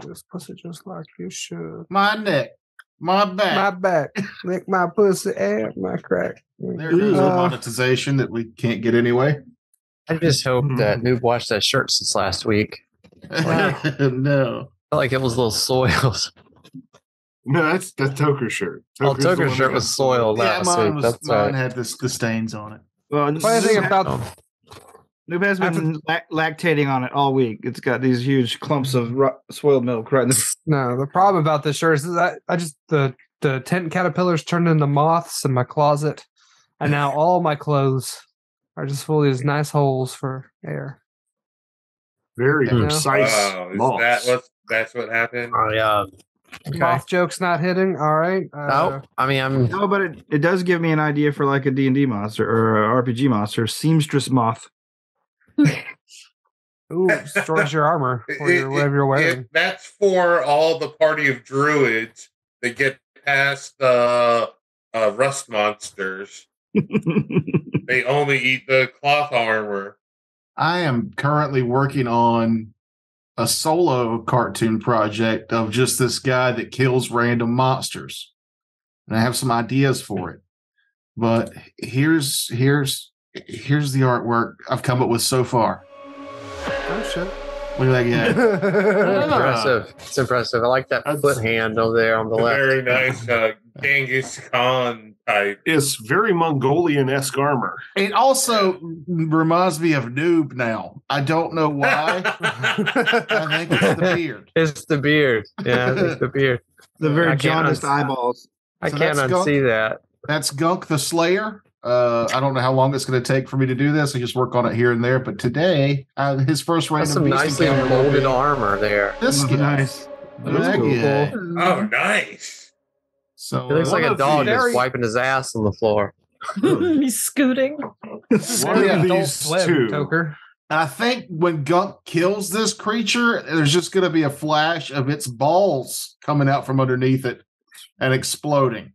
this pussy just like you should. My neck, my back, my back, lick my pussy and my crack. There's a monetization that we can't get anyway. I just hope that Noob washed that shirt since last week. No. Felt like it was a little soiled. No, that's Toker's shirt. Toker's shirt was soiled last week. Mine had the stains on it. Well, the funny thing about Noob has been lactating on it all week. It's got these huge clumps of soiled milk right in the... No, the problem about this shirt is that I just the tent caterpillars turned into moths in my closet, and now all my clothes are just full of these nice holes for air. Very precise. That's what happened? Oh, yeah. Okay. Moth joke's not hitting. All right. No, I mean, no, but it does give me an idea for like a D&D monster or a RPG monster. Seamstress moth. Ooh, destroys your armor or whatever you're wearing. That's for all the party of druids that get past the rust monsters. They only eat the cloth armor. I am currently working on a solo cartoon project of just this guy that kills random monsters. And I have some ideas for it. But here's the artwork I've come up with so far. Oh shit. Look at that guy. Impressive. It's impressive. I like that foot hand over there on the left. Very nice Genghis Khan type. It's very Mongolian-esque armor. It also reminds me of Noob now. I don't know why. I think it's the beard. It's the beard. Yeah, it's the beard. The very jaundiced eyeballs. I can't unsee that. That's Gunk the Slayer. I don't know how long it's going to take for me to do this. I just work on it here and there. But today, his first random some nicely molded armor there. This guy. Nice. That's cool. Oh, nice. So it looks like a dog just wiping his ass on the floor. He's scooting. One of these two. Toker. I think when Gunk kills this creature, there's just going to be a flash of its balls coming out from underneath it and exploding.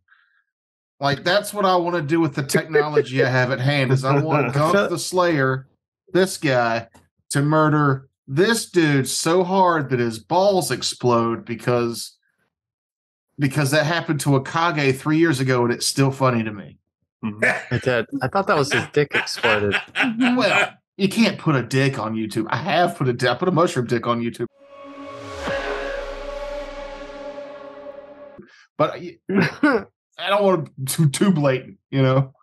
Like, that's what I want to do with the technology I have at hand, is I want Gunk the Slayer, this guy, to murder this dude so hard that his balls explode because that happened to Akage 3 years ago, and it's still funny to me. It did. I thought that was his dick exploded. Well, you can't put a dick on YouTube. I put a mushroom dick on YouTube. But I don't want to be too blatant, you know?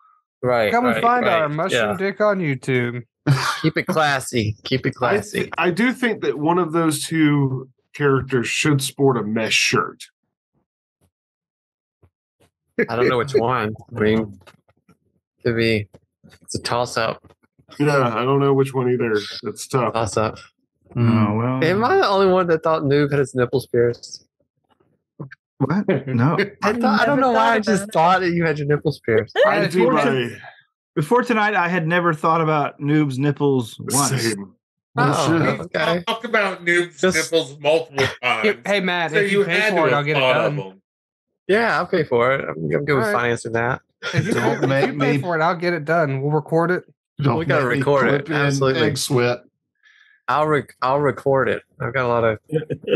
Right. Come and find our mushroom dick on YouTube. Keep it classy. Keep it classy. I do think that one of those two characters should sport a mesh shirt. I don't know which one. I mean, could be. It's a toss-up. Yeah, I don't know which one either. It's tough. Toss-up. Oh, well. Am I the only one that thought Noob had his nipples pierced? What? No. I don't know why I just thought that you had your nipples pierced. Before tonight, I had never thought about Noob's nipples once. Same. Okay. Talk about Noob's nipples multiple times. Hey, Matt, So if you pay for it, I'll get it done. Yeah, I'll pay for it. I'm good with financing that. If you pay for it, I'll get it done. We'll record it. We got to record it. Absolutely. Egg sweat. I'll record it. I've got a lot of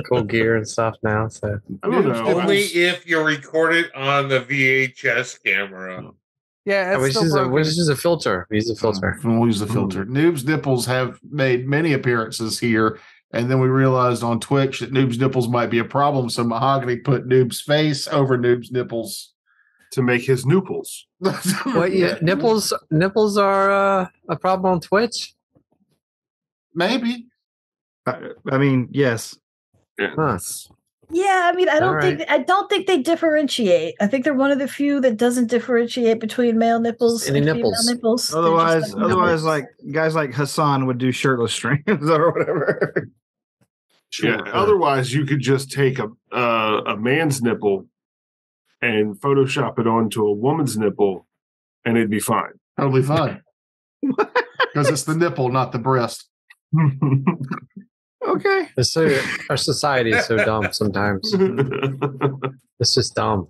cool gear and stuff now. So I don't know. Only if you record it on the VHS camera. Yeah, which is a filter. We use a filter. We'll use the filter. Noob's nipples have made many appearances here, and then we realized on Twitch that Noob's nipples might be a problem, so Mahogany put Noob's face over Noob's nipples to make his nooples. What? Yeah, nipples are a problem on Twitch. Maybe. I mean, yes. Huh. Yeah, I mean, I don't think they differentiate. I think they're one of the few that doesn't differentiate between male nipples and female nipples. Otherwise, like guys like Hassan would do shirtless streams or whatever. Sure. Yeah. Otherwise, you could just take a man's nipple and Photoshop it onto a woman's nipple, and it'd be fine. Totally fine. Because it's the nipple, not the breast. Okay. Our society is so dumb sometimes. It's just dumb.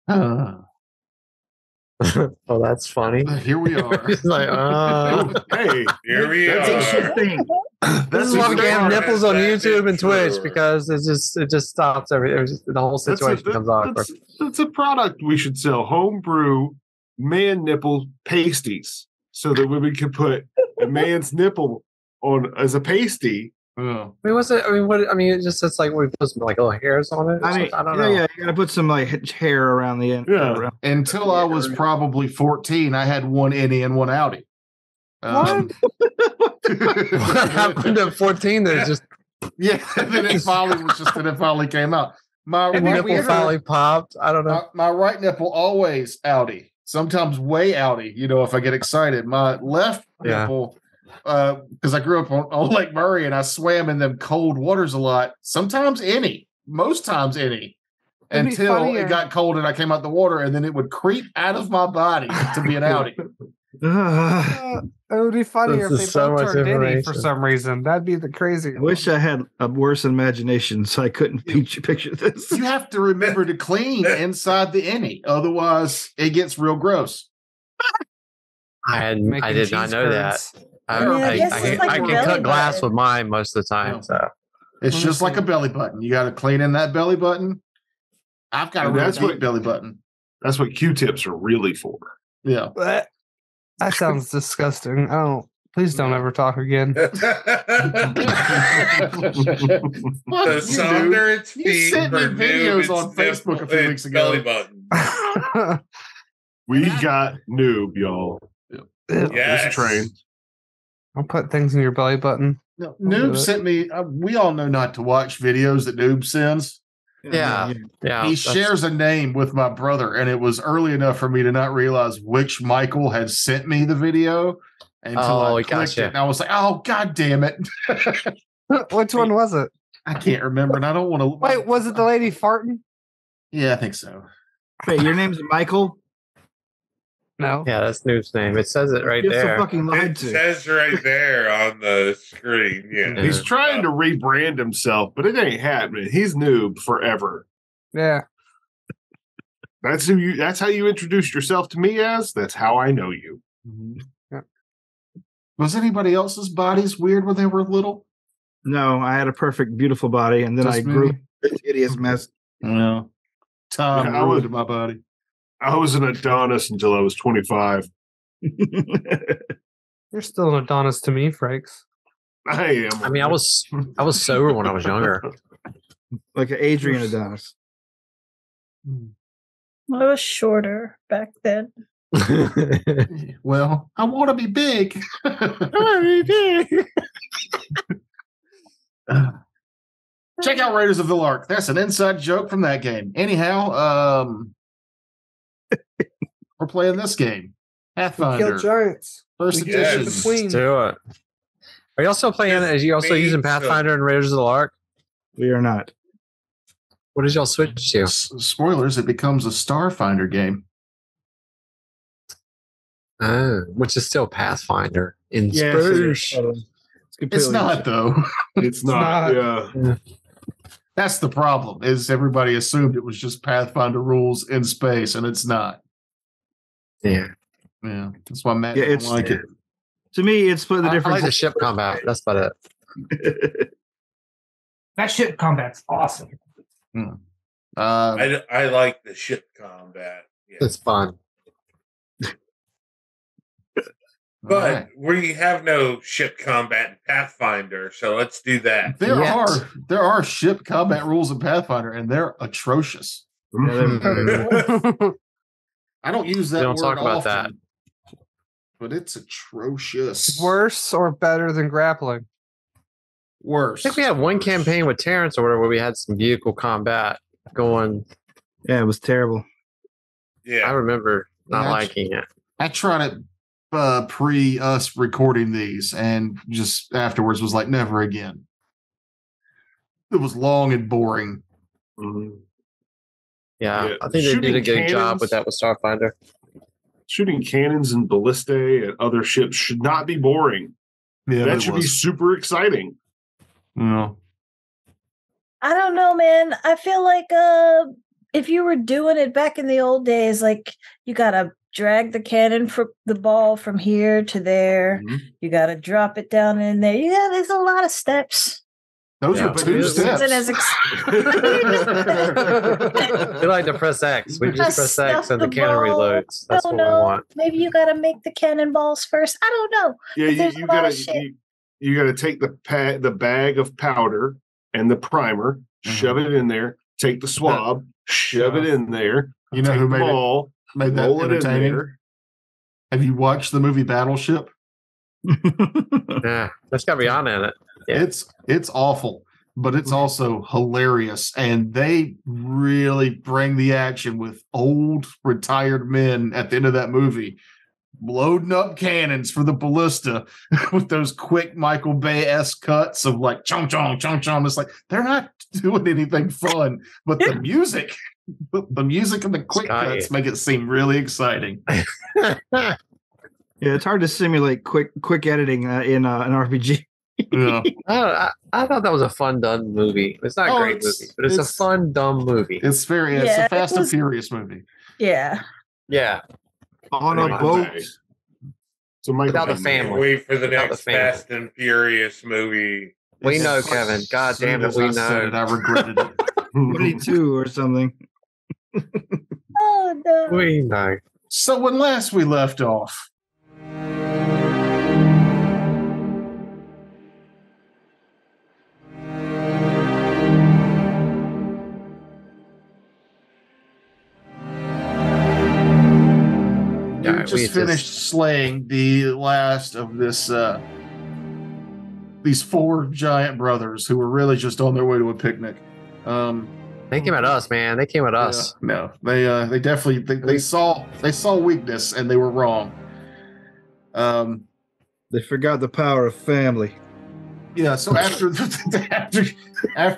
Oh, that's funny. Here we are. It's like, hey, here we are. This is why we can't have nipples on YouTube and Twitch because it just stops everything. The whole situation becomes awkward. That's a product we should sell: homebrew man nipple pasties, so that we could put a man's nipple on as a pasty. I mean, what's it? I mean, what? I mean, it's like we put some like little hairs on it. I mean, I don't know. Yeah, you gotta put some like hair around the end. Yeah. Until I was probably 14, I had one innie and one outie. What? What happened at 14? There's just Yeah, then it finally came out. My and right nipple finally popped. I don't know. my right nipple always outie, sometimes way outie. If I get excited. My left nipple, because I grew up on Lake Murray and I swam in them cold waters a lot. Sometimes innie, most times innie, until it got cold and I came out the water, and then it would creep out of my body to be an outie. It would be funnier if they so both much turned innie for information. some reason. That'd be the crazy. I wish I had a worse imagination, so I couldn't picture this. You have to remember to clean inside the innie, otherwise it gets real gross. I did not know that. I can cut glass with mine most of the time. So It's just like a belly button. You got to clean in that belly button. I've got a really deep belly button. That's what Q-tips are really for. Yeah. That sounds disgusting. Please don't ever talk again. The softer its feet, You sent me for noob, videos its on Facebook a few nipple- weeks ago. belly button. We got noob, y'all. Yes. This train. I'll put things in your belly button. No, Noob sent me. We all know not to watch videos that Noob sends. yeah. He shares a name with my brother, and it was early enough for me to not realize which Michael had sent me the video until I clicked it, and I was like, "Oh, god damn it!" Which one was it? I can't remember, and I don't want to. Wait, was it the lady farting? Yeah, I think so. Wait, your name's Michael? No. Yeah, that's Noob's name. It says it right You're so there. fucking lied It to. says right there on the screen. Yeah. He's trying to rebrand himself, but it ain't happening. He's noob forever. Yeah. That's who you. That's how you introduced yourself to me as. That's how I know you. Yeah. Was anybody else's bodies weird when they were little? No, I had a perfect, beautiful body, and then Just I grew me? this hideous mess. No. Tom Yeah, I ruined my body. I was an Adonis until I was 25. You're still an Adonis to me, Frakes. I am. I mean, I was sober when I was younger. Like an Adrian Adonis. I was shorter back then. Well, I want to be big. Check out Raiders of the Lark. That's an inside joke from that game. Anyhow, we're playing this game. Pathfinder. Kill giants. First We edition. killed the queen. Let's do it. Are you also playing? Are you also using Pathfinder and Raiders of the Lark? We are not. What did y'all switch to? Spoilers, it becomes a Starfinder game. Which is still Pathfinder in Yes, it is. space. It's It's not, though. It's not. Yeah. That's the problem, is everybody assumed it was just Pathfinder rules in space, and it's not. Yeah. Yeah, that's why Matt Yeah, didn't like it. To me, it's split the I like difference. the ship combat. That's about it. That ship combat's awesome. I like the ship combat. Yeah. It's fun. But we have no ship combat in Pathfinder, so let's do that. There are ship combat rules in Pathfinder, and they're atrocious. Mm-hmm. I don't use that We don't word talk about often, but it's atrocious. Worse or better than grappling? Worse. I think we had one campaign with Terrence or whatever where we had some vehicle combat going. Yeah, it was terrible. I Yeah. remember not Yeah, liking it. I tried it pre us recording these, and just afterwards was like, never again. It was long and boring. Mhm. Yeah, Yeah, I think they did a shooting good job with cannons. that with Starfinder. Shooting cannons and ballistae at other ships should not be boring. Yeah, That should be super exciting. No. I don't know, man. I feel like if you were doing it back in the old days, like you gotta drag the cannon from the ball from here to there. Mm-hmm. You got to drop it down in there. Yeah, there's a lot of steps. Those are 2 steps. We like to press X. We just press X and the cannon reloads. That's what we want. Maybe you got to make the cannonballs first. I don't know. Yeah, you gotta take the bag of powder and the primer, shove it in there. Take the swab, shove it in there. You know who made that entertaining? Have you watched the movie Battleship? Yeah, that's got Rihanna in it. Yeah. It's awful, but it's also hilarious, and they really bring the action with old retired men at the end of that movie, loading up cannons for the ballista with those quick Michael Bay-esque cuts of like chong chong chong chong. It's like they're not doing anything fun, but the music and the quick cuts make it seem really exciting. Yeah, it's hard to simulate quick editing in an RPG. Yeah. I thought that was a fun, dumb movie. It's not a great movie, but it's a fun, dumb movie. It's it's a Fast and Furious movie. Yeah. Yeah. On a boat. So without the family. Wait for the next Fast and Furious movie. We know, Kevin. God damn it, we know. I regretted it. 22 or something. Oh no. We know. So when last we left off, we just finished slaying the last of these 4 giant brothers who were really just on their way to a picnic. They came at us, man. They came at us. No, they definitely they saw weakness and they were wrong. They forgot the power of family. Yeah. So after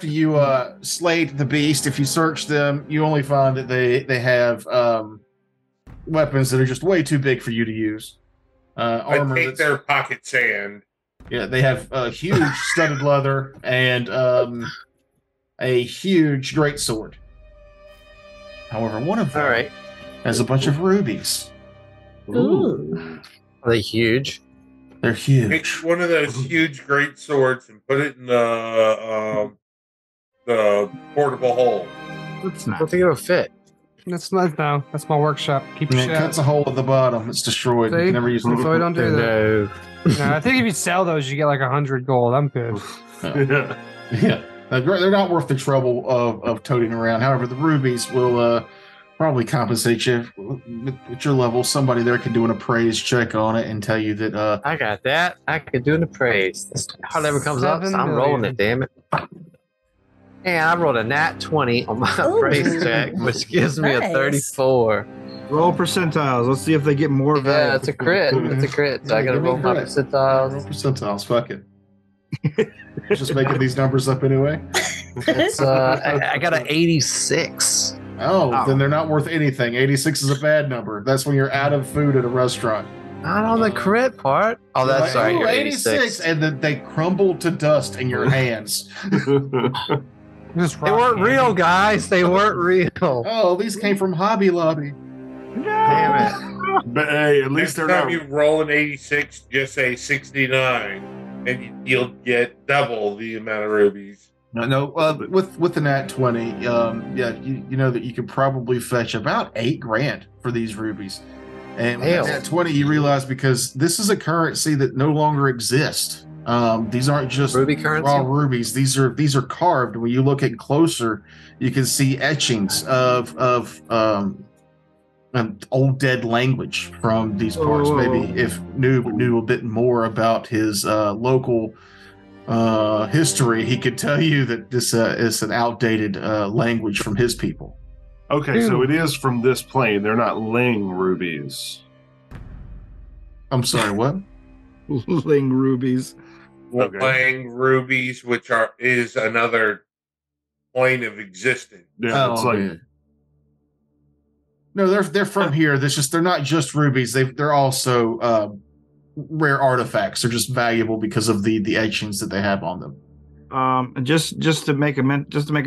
you slayed the beast, if you search them, you only find that they have weapons that are just way too big for you to use. Armor. Take their pocket sand. Yeah, they have huge studded leather and a huge greatsword. However, one of them has a bunch of rubies. Ooh. Are they huge? They're huge. Take one of those huge great swords and put it in the portable hole. It's not. I don't think it'll fit. That's not no. That's my workshop. Keep it cuts a hole at the bottom. It's destroyed. You can never use it. So I don't do that. No, I think if you sell those, you get like 100 gold. I'm good. Yeah. They're not worth the trouble of toting around. However, the rubies will probably compensate you at your level. Somebody there can do an appraise check on it and tell you that. I got that. I can do an appraise. Whatever comes up, so I'm rolling it. Damn it! And I rolled a nat 20 on my appraise check, which gives me a 34. Roll percentiles. Let's see if they get more value. Yeah, it's a crit. It's a crit. So I got to roll my percentiles. Roll percentiles. Fuck it. Just making these numbers up anyway. It's, I got an 86. Oh, then they're not worth anything. 86 is a bad number. That's when you're out of food at a restaurant. Not on the crit part. Oh, that's right. You're 86. And then they crumble to dust in your hands. They weren't real, guys. They weren't real. Oh, these came from Hobby Lobby. Damn it. But hey, at least they're not. You roll an 86, just say 69, and you'll get double the amount of rubies. No. With the nat 20, you know that you could probably fetch about $8,000 for these rubies. And with nat 20, you realize because this is a currency that no longer exists. These aren't just ruby currency? Raw rubies. These are carved. When you look at closer, you can see etchings of an old dead language from these parts. Maybe if Noob knew a bit more about his local history, he could tell you that this is an outdated language from his people. Okay, so it is from this plane. They're not Ling rubies. I'm sorry, what? Ling rubies. Okay. Ling rubies, which is another plane of existence. Yeah, it's like. Man. No, they're from here. They're not just rubies. They're also rare artifacts. They're just valuable because of the etchings that they have on them. Just to make a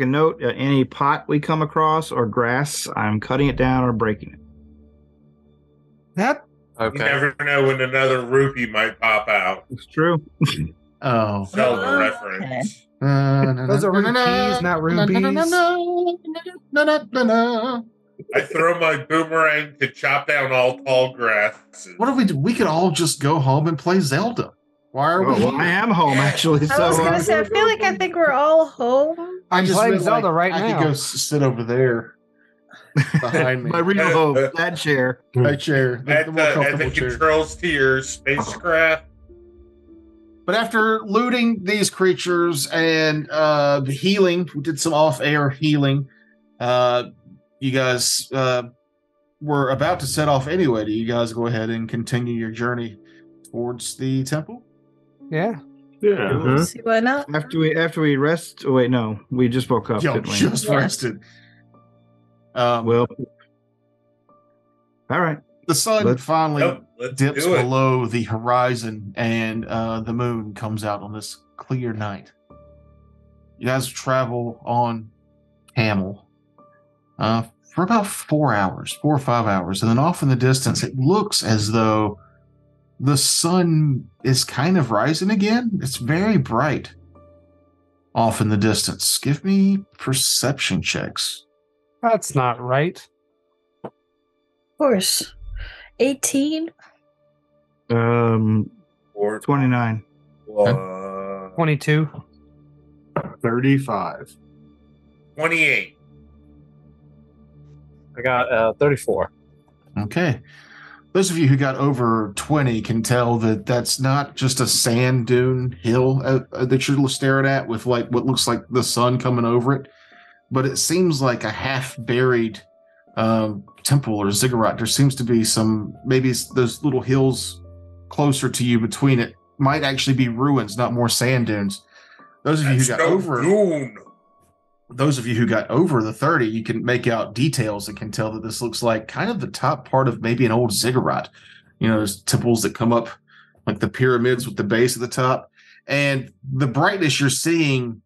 note, any pot we come across or grass, I'm cutting it down or breaking it. That You never know when another rupee might pop out. It's true. Oh. Zelda reference. those are rupees, not rubies. I throw my boomerang to chop down all tall grasses. What if we do? We could all just go home and play Zelda. Why are we? Well, I am home actually. I was going to say, I feel like I think we're all home. I'm just playing Zelda right I now. could go sit over there behind me. My real home, that chair. That chair. At The more the comfortable chair. controls to your spacecraft. But after looting these creatures and healing, we did some off-air healing. You guys were about to set off anyway. Do you guys go ahead and continue your journey towards the temple? Yeah. Yeah. See why not? After we rest. Oh wait, no, we just woke up. Y'all Didn't we? just rested. Well, all right. The sun finally Let's dips do it. below the horizon, and the moon comes out on this clear night. You guys travel on camel for about 4 or 5 hours, and then off in the distance, it looks as though the sun is kind of rising again. It's very bright off in the distance. Give me perception checks. That's not right. Of course. 18. 29. 22. 35. 28. I got 34. Okay. Those of you who got over 20 can tell that that's not just a sand dune hill that you're staring at with like what looks like the sun coming over it, but it seems like a half-buried temple or ziggurat. There seems to be some, maybe those little hills closer to you between it might actually be ruins, not more sand dunes. Those of you who got over those of you who got over the 30, you can make out details and can tell that this looks like kind of the top part of maybe an old ziggurat. You know, there's temples that come up like the pyramids with the base at the top. And the brightness you're seeing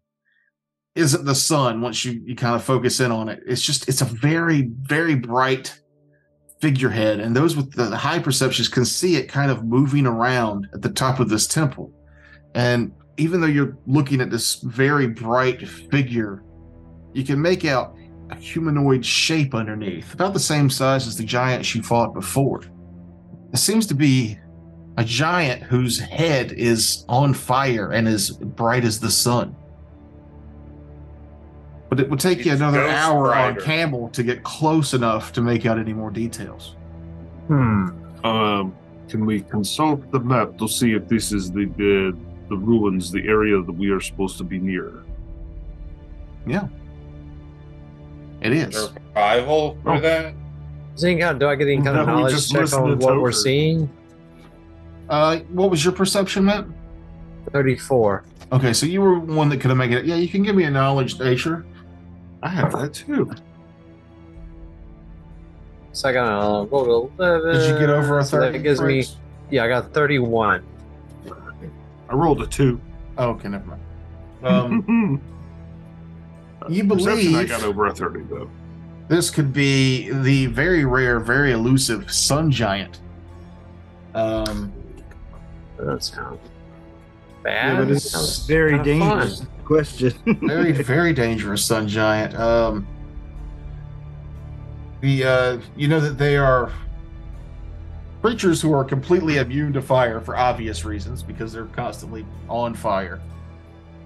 isn't the sun once you kind of focus in on it. It's a very, very bright figurehead. And those with the high perceptions can see it kind of moving around at the top of this temple. And even though you're looking at this very bright figure, you can make out a humanoid shape underneath, about the same size as the giant you fought before. It seems to be a giant whose head is on fire and as bright as the sun. But it would take you another hour on camel to get close enough to make out any more details. Can we consult the map to see if this is the ruins, the area that we are supposed to be near? Yeah. It is. Survival for that? Do I get any kind of No, we knowledge just check listen on to what we're Toker. seeing? What was your perception, Matt? 34. Okay, so you were one that could have made it. Yeah, you can give me a knowledge, Asher. I have that too. So I got roll to 11. Did you get over a 30? So that gives me, Fritz? yeah, I got 31. I rolled a 2. Oh, okay, never mind. You Perception, I believe got over a 30 though. this could be the very rare, very elusive sun giant. That sounds bad. Yeah, but it's Sounds very kinda dangerous fun. question. Very, very dangerous sun giant. You know that they are creatures who are completely immune to fire for obvious reasons because they're constantly on fire.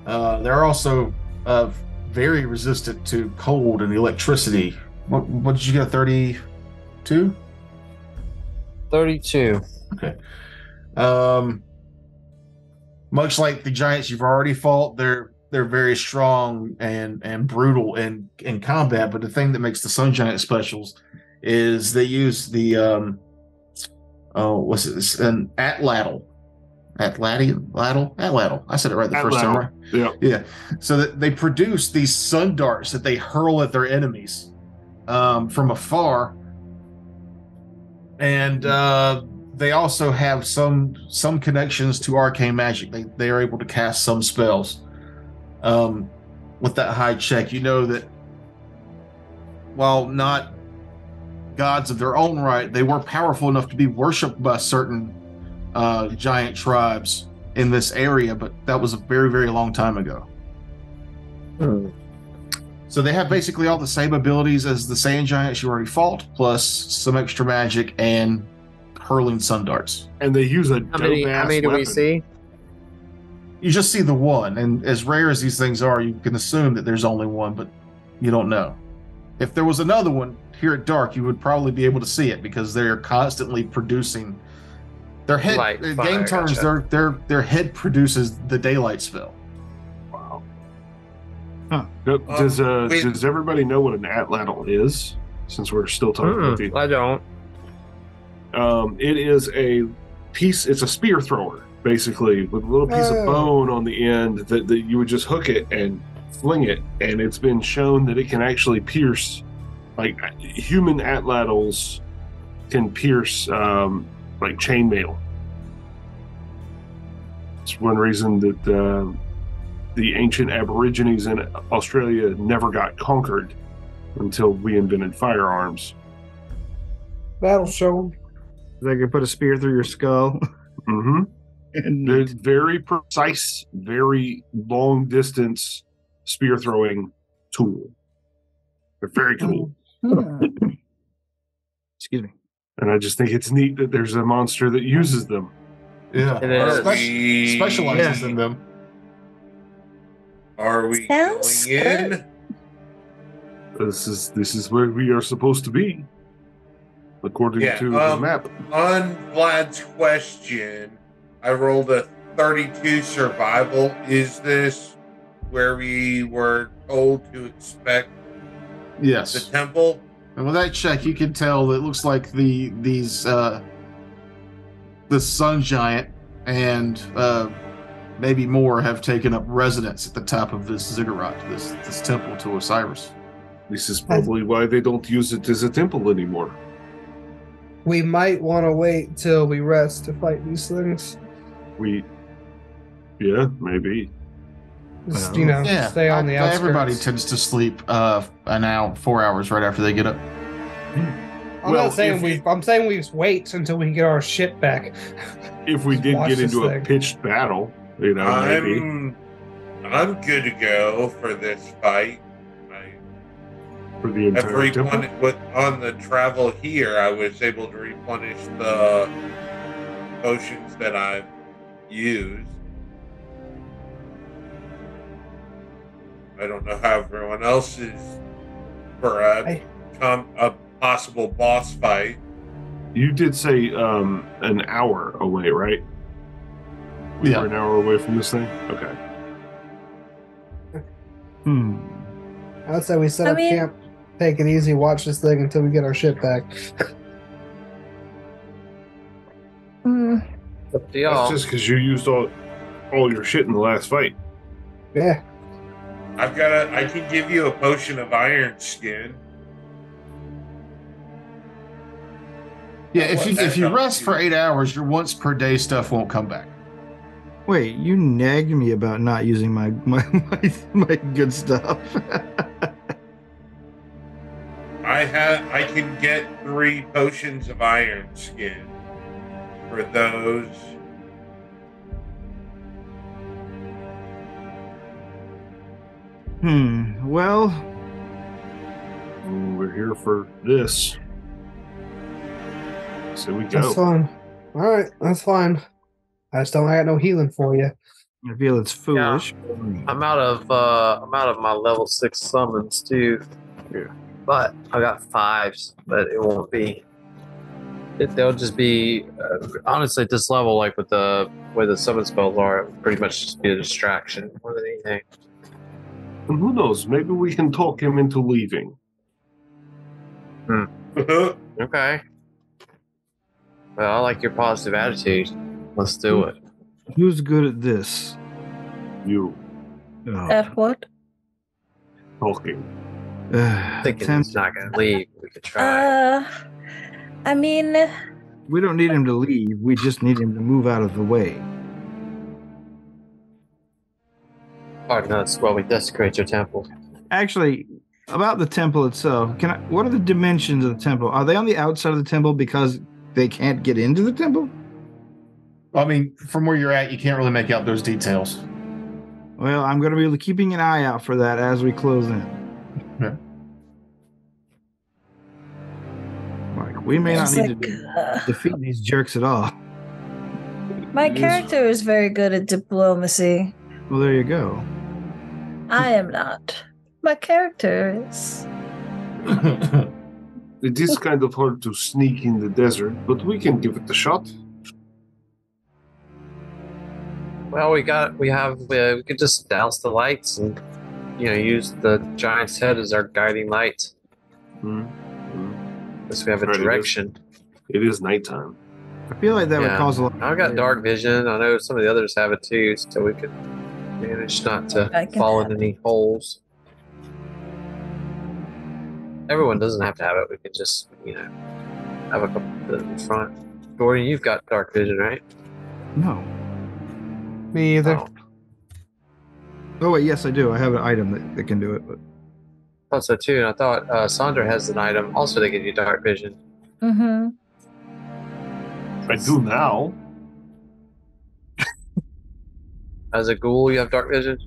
They're also very resistant to cold and electricity. What did you get? 32? 32. Okay. Much like the giants you've already fought, they're very strong and brutal in combat. But the thing that makes the sun giant specials is they use the what's it? An atlatl. Atlatl. I said it right the first time, right? Yeah. Yeah. So that they produce these sun darts that they hurl at their enemies from afar, and they also have some connections to arcane magic. They are able to cast some spells. With that high check, you know that while not gods of their own right. They were powerful enough to be worshipped by certain giant tribes in this area, but that was a very, very long time ago. So they have basically all the same abilities as the sand giants you already fought, plus some extra magic and hurling sun darts. And they use a How many do we see? You just see the one, and as rare as these things are, you can assume that there's only one, but you don't know. If there was another one here at Dark, you would probably be able to see it because they're constantly producing. Their head game turns. Gotcha. Their head produces the daylight spell. Wow. Huh. Does everybody know what an atlatl is? Since we're still talking about the, I don't. It is a piece. It's a spear thrower, basically, with a little piece of bone on the end that you would just hook it and fling it, and it's been shown that it can actually pierce. Like human atlatls can pierce like chainmail. It's one reason that the ancient Aborigines in Australia never got conquered until we invented firearms. That'll show. They could put a spear through your skull. Mm-hmm. They're very precise, very long distance spear throwing tool. They're very cool. Excuse me. And I just think it's neat that there's a monster that uses them. Yeah, specializes in them. Are we Sounds going in? good. This is where we are supposed to be, according to the map. On Vlad's question, I rolled a 32 survival. Is this where we were told to expect Yes. the temple? And with that check, you can tell that it looks like the sun giant and maybe more have taken up residence at the top of this ziggurat, this temple to Osiris. This is probably why they don't use it as a temple anymore. We might want to wait till we rest to fight these things. Yeah, maybe. Just, stay on the outskirts. Everybody tends to sleep 4 hours right after they get up. I'm saying we wait until we can get our shit back. If we did get into a pitched battle, maybe. I'm good to go for this fight. For the entire temple? On the travel here, I was able to replenish the potions that I've used. I don't know how everyone else is for a possible boss fight. You did say an hour away, right? We're an hour away from this thing? Okay. I would say we set up camp, take it easy, watch this thing until we get our shit back. Up to y'all. That's just because you used all your shit in the last fight. Yeah. I can give you a potion of iron skin. Yeah, if you rest for 8 hours, your once per day stuff won't come back. Wait, you nagged me about not using my good stuff. I can get 3 potions of iron skin for those. Well, we're here for this. So we go. That's fine. All right, that's fine. I just don't got no healing for you. I feel it's foolish. Yeah. I'm out of my level 6 summons too. Yeah. But I got 5s, but it won't be. They'll just be honestly at this level, like with the way the summon spells are, it'll pretty much just be a distraction more than anything. And who knows? Maybe we can talk him into leaving. Okay. Well, I like your positive attitude. Let's do it. Who's good at this? You. At what? Talking. Thinking he's not going to leave. We could try. I mean, we don't need him to leave. We just need him to move out of the way. Pardon us while we desecrate your temple. Actually, About the temple itself, what are the dimensions of the temple? Are they on the outside of the temple because they can't get into the temple? I mean, from where you're at, you can't really make out those details. Well, I'm going to be keeping an eye out for that as we close in. Yeah. Like, we may not need to defeat these jerks at all. My character is very good at diplomacy. Well, there you go. I am not. My character is. It is kind of hard to sneak in the desert, but we can give it a shot. Well, we could just douse the lights and, use the giant's head as our guiding light. Unless we have a direction. It is nighttime. I feel like that would cause a lot. I've got dark vision. I know some of the others have it too, so we could manage not to fall in any holes. Everyone doesn't have to have it. We could just, have a couple in front. Dorian, you've got dark vision, right? No. Me either. Oh, wait, yes, I do. I have an item that can do it. But I thought so too, and I thought Sandra has an item also that gives you dark vision. Mm-hmm. I do now. As a ghoul, you have dark vision?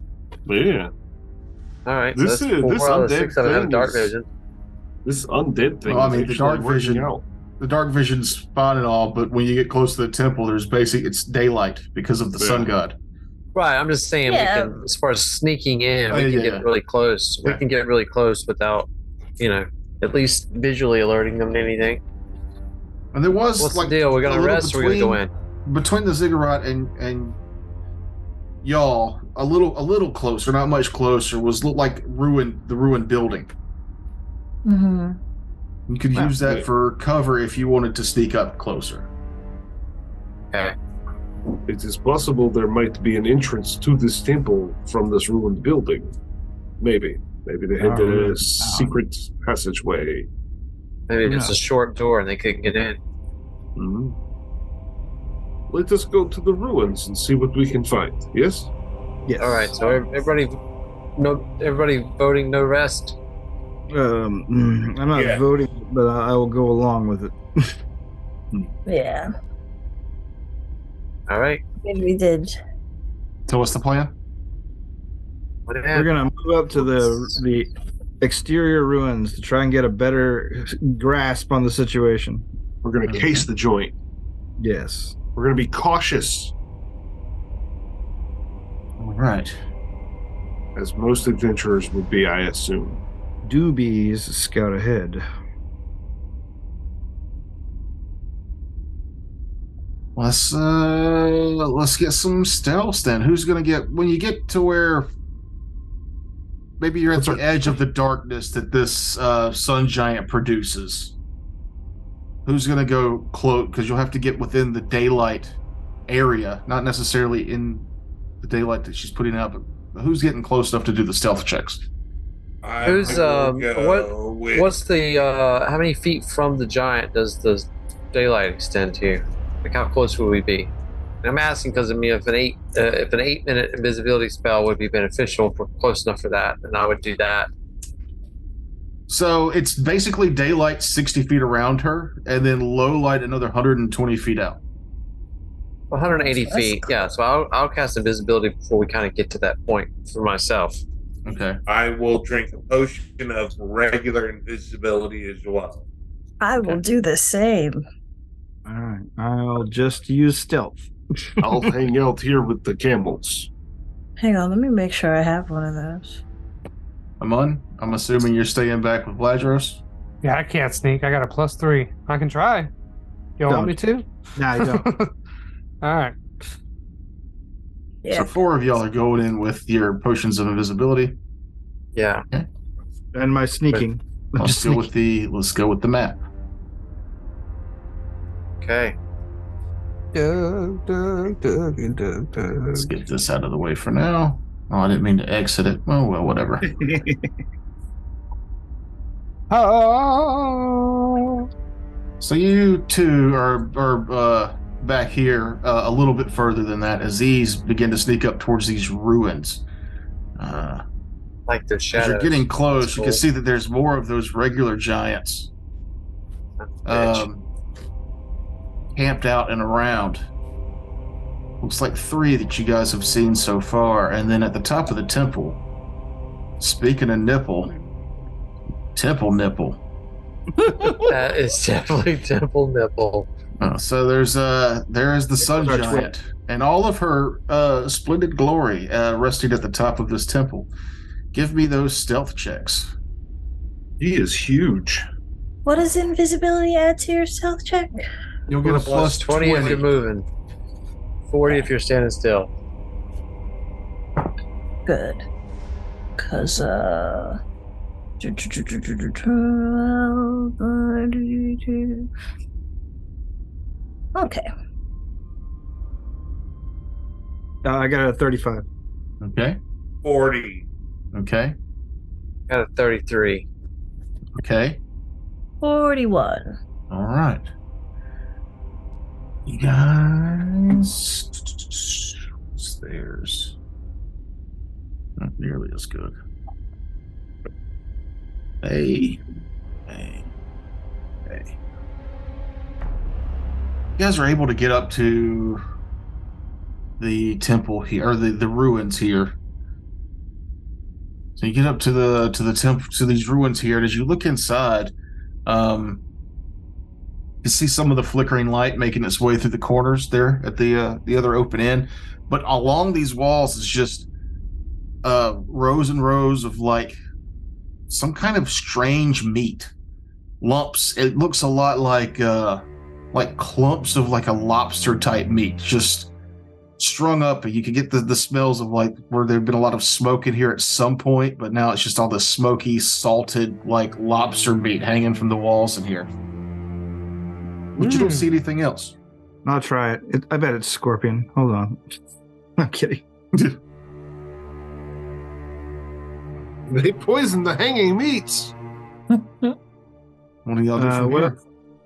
Yeah. All right. This so that's 4 out of the 6 that have dark vision. This undead thing. Well, I mean, the dark vision. Out. The dark vision's fine and all, but when you get close to the temple, it's daylight because of the sun god. Right. I'm just saying, we can, as far as sneaking in, we can get really close. We can get really close without, at least visually alerting them to anything. And there was what's the deal? We're gonna rest. Or we're gonna go in between the ziggurat and y'all. A little closer, not much closer. Was looked like the ruined building. Mm-hmm. You could use that for cover if you wanted to sneak up closer. Okay. It is possible there might be an entrance to this temple from this ruined building. Maybe they had a secret passageway. Maybe it's a short door and they couldn't get in. Mm-hmm. Let us go to the ruins and see what we can find. Yes. Yes. All right. So everybody voting no rest. I'm not voting, but I will go along with it. Yeah. All right. Maybe we did. So what's the plan? We're gonna move up to the exterior ruins to try and get a better grasp on the situation. We're gonna case the joint. Yes. We're gonna be cautious. All right. As most adventurers would be, I assume. Doobies scout ahead. Let's get some stealth then. Who's gonna get when you get to where maybe you're at the edge of the darkness that this sun giant produces? Who's gonna go close? Because you'll have to get within the daylight area, not necessarily in the daylight that she's putting out, but who's getting close enough to do the stealth checks? What's the how many feet from the giant does the daylight extend to? Like how close would we be? And I'm asking because if an 8-minute invisibility spell would be beneficial, if we're close enough for that, then I would do that. So it's basically daylight 60 feet around her, and then low light another 120 feet out. 180 feet, yeah. So I'll cast invisibility before we kind of get to that point for myself. Okay. I will drink a potion of regular invisibility as well. I will do the same. All right. I'll just use stealth. I'll hang out here with the camels. Hang on, let me make sure I have one of those. Amon, I'm assuming you're staying back with Vladros? Yeah, I can't sneak. I got a +3. I can try. You want me to? No, I don't. All right. Yeah. So 4 of y'all are going in with your potions of invisibility. Yeah. Okay. And my sneaking. Let's go with the map. Okay. Let's get this out of the way for now. Oh, I didn't mean to exit it. Oh, well, whatever. Oh. So you two are back here a little bit further than that as these begin to sneak up towards these ruins. Like the shadows. As you're getting close, you can see that there's more of those regular giants camped out and around. Looks like 3 that you guys have seen so far. And then at the top of the temple, speaking of nipple, temple nipple. That is definitely temple nipple. So there is the sun giant and all of her splendid glory resting at the top of this temple. Give me those stealth checks. He is huge. What does invisibility add to your stealth check? You'll get a plus 20 if you're moving. 40 if you're standing still. Good. Because, okay. I got a 35. Okay. 40. Okay. Got a 33. Okay. 41. All right. You guys. What's theirs? Not nearly as good. Hey. You guys are able to get up to the temple here, or the ruins here. So you get up to the temple, to these ruins here, and as you look inside, you see some of the flickering light making its way through the corners there at the other open end. But along these walls is just rows and rows of like some kind of strange meat. Lumps. It looks a lot like clumps of like a lobster type meat, just strung up. And you can get the smells of like where there've been a lot of smoke in here at some point, but now it's just all this smoky, salted like lobster meat hanging from the walls in here. But you don't see anything else. I'll try it. I bet it's scorpion. Hold on. I'm kidding. They poisoned the hanging meats. What do y'all do from here?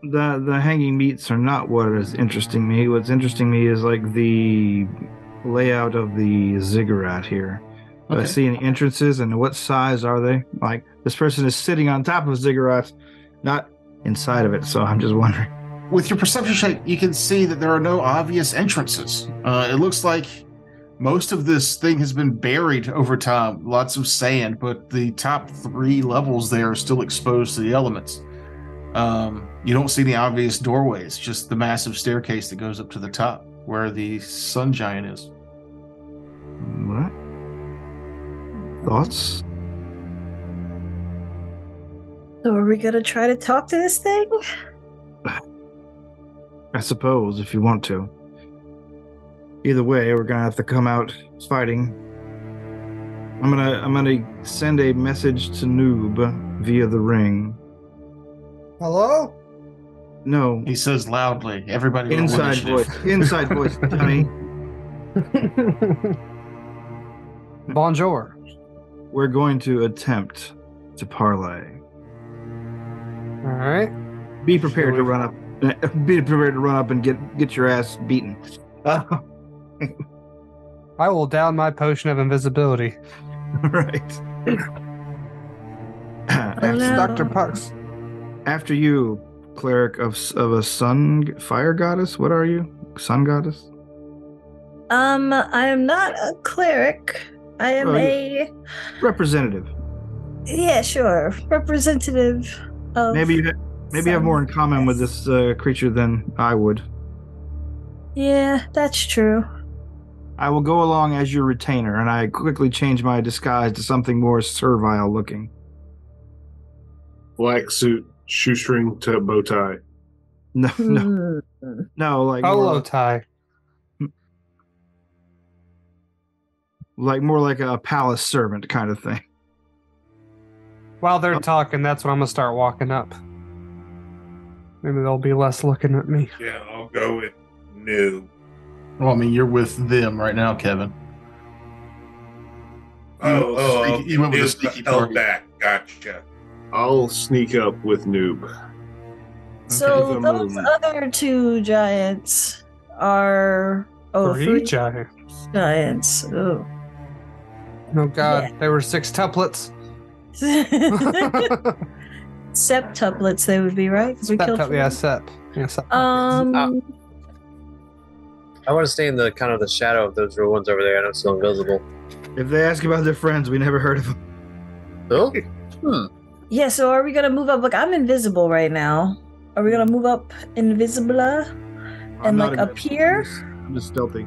The hanging meats are not what is interesting me. What's interesting me is like the layout of the ziggurat here. Do I see any entrances, and what size are they? Like, this person is sitting on top of a ziggurat, not inside of it, so I'm just wondering. With your perception check, you can see that there are no obvious entrances. It looks like most of this thing has been buried over time, lots of sand, but the top 3 levels there are still exposed to the elements. You don't see any obvious doorways, just the massive staircase that goes up to the top where the sun giant is. What? Thoughts? So are we going to try to talk to this thing? I suppose, if you want to. Either way, we're gonna have to come out fighting. I'm gonna send a message to Noob via the ring. Hello? No. He says loudly. Everybody inside voice. Inside voice, Tommy. Bonjour. We're going to attempt to parlay. All right. Be prepared to run up. Be prepared to run up and get your ass beaten. I will down my potion of invisibility. Right. Dr. Pucks. After you, cleric of a fire goddess. What are you? Sun goddess? I am not a cleric. I am a representative. Yeah, sure. Representative of Maybe you have more in common with this creature than I would. Yeah, that's true. I will go along as your retainer, and I quickly change my disguise to something more servile looking. Black suit, shoestring to bow tie. No, like polo tie. Like more like a palace servant kind of thing. While they're talking, that's when I'm gonna start walking up. Maybe they'll be less looking at me. Yeah, I'll go with Noob. Well, I mean, you're with them right now, Kevin. You went with the sneaky party. Back. Gotcha. I'll sneak up with Noob. So those other 2 giants are 3 giants. Giants. Oh. Oh God, Yeah. there were 6 tuplets. Septuplets, they would be, right? Because we killed. Yeah, sep. Yeah, sep. I want to stay in the kind of the shadow of those ruins over there. I know it's still invisible. If they ask about their friends, we never heard of them. Oh? Yeah, so are we gonna move up? Look, I'm invisible right now. Are we gonna move up invisible and like up here? I'm just stealthy.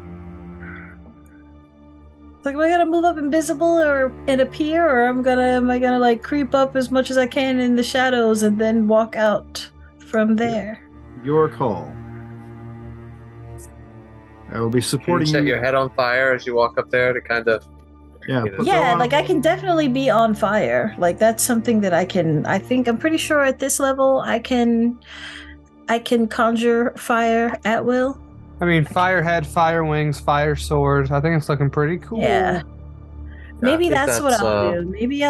Like, am I gonna move up invisible or and appear, or am I gonna like creep up as much as I can in the shadows and then walk out from there? Your call. I will be supporting you. Set you. your head on fire as you walk up there to kind of. Yeah. Yeah, like I can definitely be on fire. Like that's something that I'm pretty sure at this level I can conjure fire at will. I mean, fire head, fire wings, fire sword. I think it's looking pretty cool. Yeah. Maybe that's what I'll do. Maybe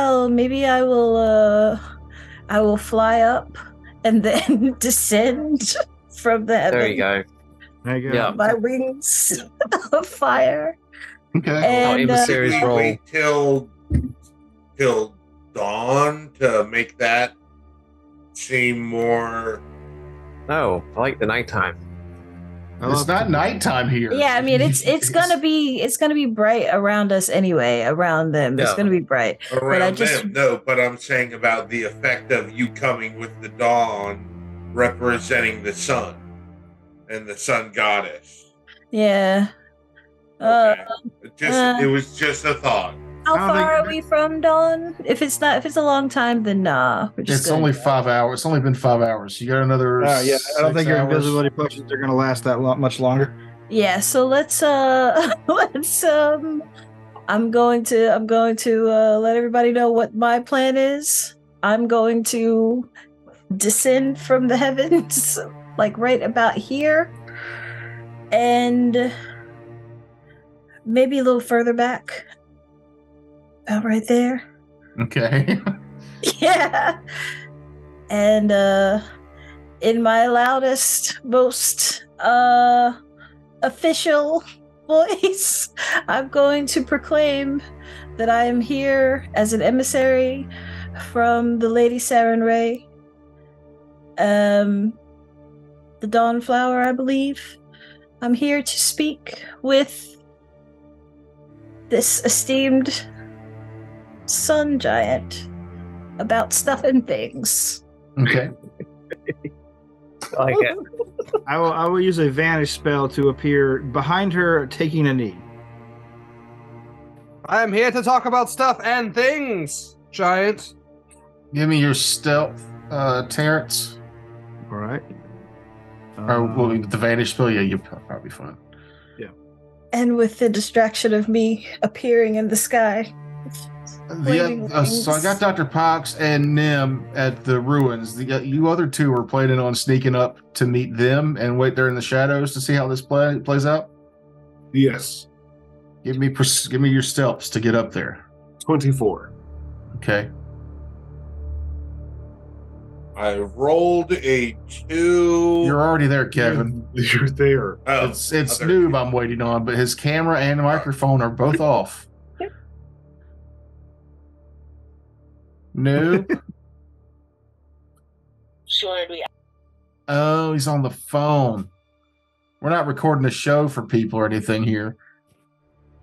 I will fly up and then descend from the heaven. There you go. There you go. Yeah. My wings of fire. Okay. And, emissaries roll. Wait till dawn to make that seem more. No, I like the nighttime. It's not nighttime here. Yeah, I mean it's gonna be bright around us anyway. Around them, it's gonna be bright. Around them, no. But I'm saying about the effect of you coming with the dawn, representing the sun and the sun goddess. Yeah. Okay. It was just a thought. How far are we from dawn? If it's a long time, then nah. It's only 5 hours. It's only been 5 hours. You got another. Yeah, I don't think your hours. invisibility potions are going to last that much longer. Yeah, so let's I'm going to let everybody know what my plan is. I'm going to descend from the heavens, like right about here, and maybe a little further back. About right there. Okay. Yeah. And in my loudest, most official voice, I'm going to proclaim that I am here as an emissary from the Lady Saren Ray. The Dawnflower, I believe. I'm here to speak with this esteemed sun giant about stuff and things. Okay. I like it. I will use a vanish spell to appear behind her, taking a knee. I am here to talk about stuff and things, giant. Give me your stealth, Terrence. All right. The vanish spell. Yeah, you'll probably be fine. Yeah. And with the distraction of me appearing in the sky. So I got Dr. Pox and Nim at the ruins. You other two were planning on sneaking up to meet them and wait there in the shadows to see how this plays out. Yes. Give me your stealths to get up there. 24. Okay. I rolled a 2. You're already there, Kevin. You're there. Oh, It's Noob I'm waiting on, but his camera and microphone are both off. Noob? Sure, Oh, he's on the phone. We're not recording a show for people or anything here.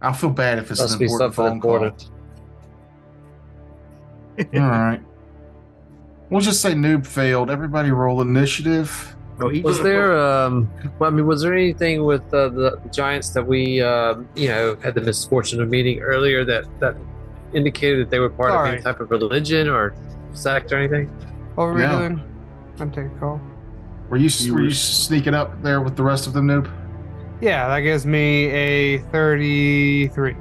I'll feel bad if it's Must an be important something phone call. important. All right. We'll just say Noob failed. Everybody roll initiative. Oh, Was there was there anything with the giants that we had the misfortune of meeting earlier that indicated that they were part of any type of religion or sect or anything? What were we doing? I'm taking a call. Were you sneaking up there with the rest of them, Noob? Yeah, that gives me a 33.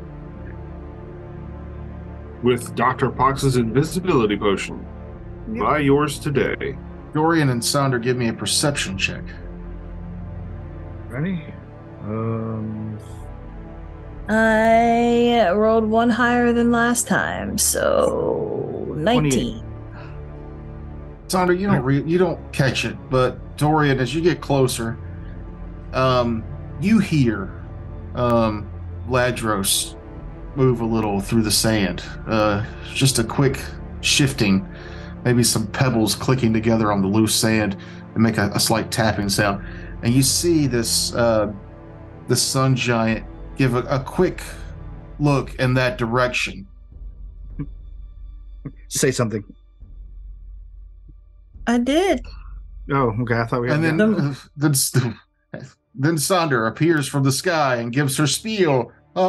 With Dr. Pox's invisibility potion. Yep. Buy yours today. Dorian and Sonder, give me a perception check. Ready? I rolled one higher than last time, so 19. Sonder, you don't catch it, but Dorian, as you get closer, you hear Ladros move a little through the sand. Just a quick shifting, maybe some pebbles clicking together on the loose sand and make a slight tapping sound. And you see this sun giant give a quick look in that direction. Say something. I did. Oh, okay. I thought we had And then Sonder appears from the sky and gives her spiel. Yeah.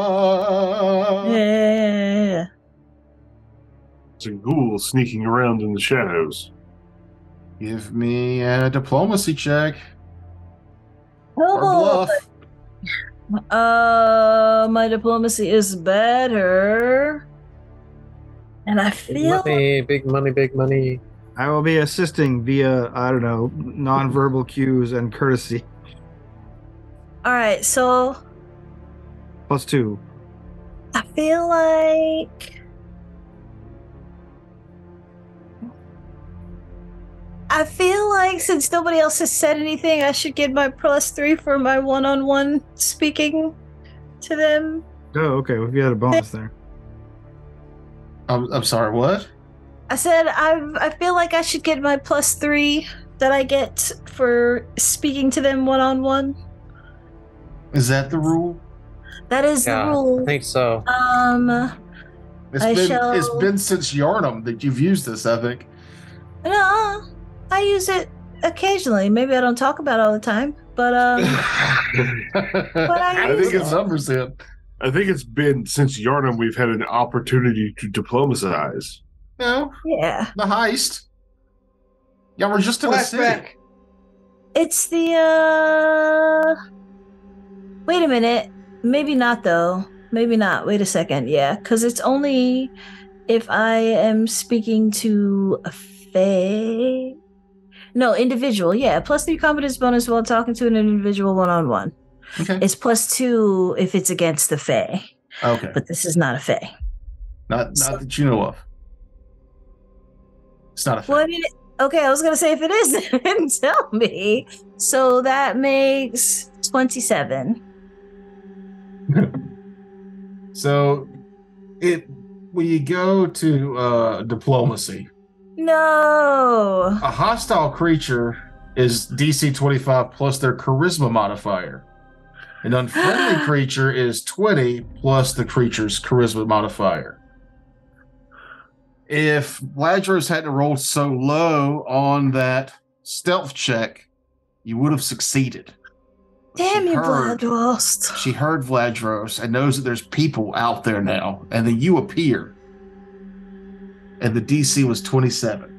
It's a ghoul sneaking around in the shadows. Give me a diplomacy check. Or Oh, bluff. my diplomacy is better. And I feel Big money. I will be assisting via, I don't know, nonverbal cues and courtesy. all right, so +2. I feel like since nobody else has said anything, I should get my +3 for my one-on-one speaking to them. Oh, okay. We've got a bonus there. I'm sorry, what? I said I feel like I should get my +3 that I get for speaking to them one-on-one. Is that the rule? That is the rule. I think so. It's been since Yarnum that you've used this, I think. No, I use it occasionally. Maybe I don't talk about it all the time, but I I think use it's it. numbers in. I think it's been since Yarnum we've had an opportunity to diplomatize. No, Yeah. the heist. Yeah, we're just in a city. Flashback. It's the wait a minute. Maybe not though. Maybe not. Wait a second. Yeah, because it's only if I am speaking to a fae. No, individual. Yeah, +3 competence bonus while talking to an individual one-on-one. Okay. It's +2 if it's against the fae. Okay. But this is not a fae. Not that you know of. It's not a Well, I thing. mean, okay, I was gonna say if it is, then tell me. So that makes 27. So when you go to diplomacy, No. a hostile creature is DC 25 plus their charisma modifier. An unfriendly creature is 20 plus the creature's charisma modifier. If Vladros hadn't rolled so low on that stealth check, you would have succeeded. Damn She you, heard- Vladros. She heard Vladros and knows that there's people out there now, and then you appear. And the DC was 27.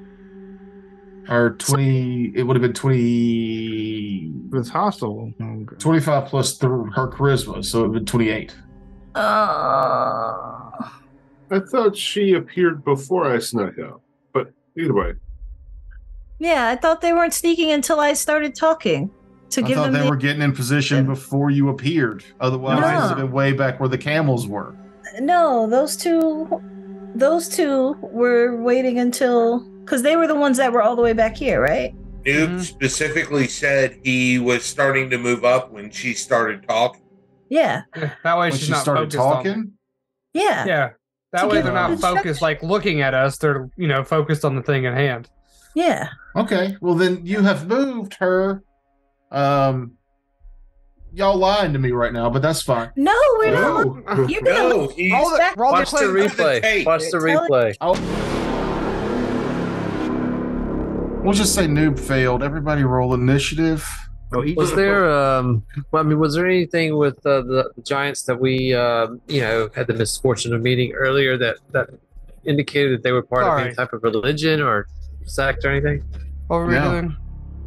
Or 20, it would have been 20, But it's hostile. Oh, okay. 25 plus her charisma, so it would have been 28. I thought she appeared before I snuck out. But either way. Yeah, I thought they weren't sneaking until I started talking to I give thought them they were getting in position before you appeared. Otherwise, No. it would have been way back where the camels were. No, those two were waiting until because they were the ones that were all the way back here, right? Noob specifically said he was starting to move up when she started talking. Yeah. That way When she's she not started focused on. talking, Yeah. Yeah. That To way give they're them not focused, like looking at us. They're, focused on the thing at hand. Yeah. okay. Well, then you have moved her. Y'all lying to me right now, but that's fine. No, we're not. No. You're gonna No, look he's back. roll the Watch the clip. replay. tape. Watch the replay. We'll just say noob failed. Everybody roll initiative. Oh, each Was there was there anything with the giants that we had the misfortune of meeting earlier that indicated that they were part of Sorry. any type of religion or sect or anything? What were we No. doing?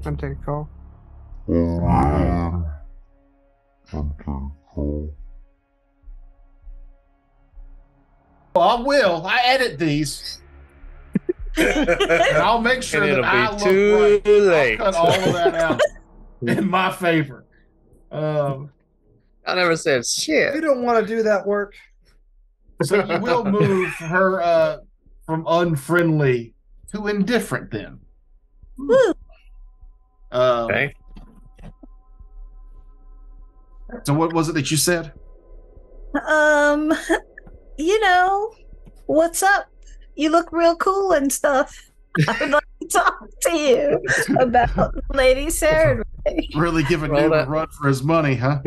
I'm taking a call. Well, I will. I edit these, and I'll make sure And that it'll I be look too right. late. I'll cut all of that out in my favor. I never said shit. don't want to do that work. So you will move her from unfriendly to indifferent then. Woo. Okay. So what was it that you said? what's up? You look real cool and stuff. I would like to talk to you about Lady Sarah. Really giving Noob a run for his money, huh?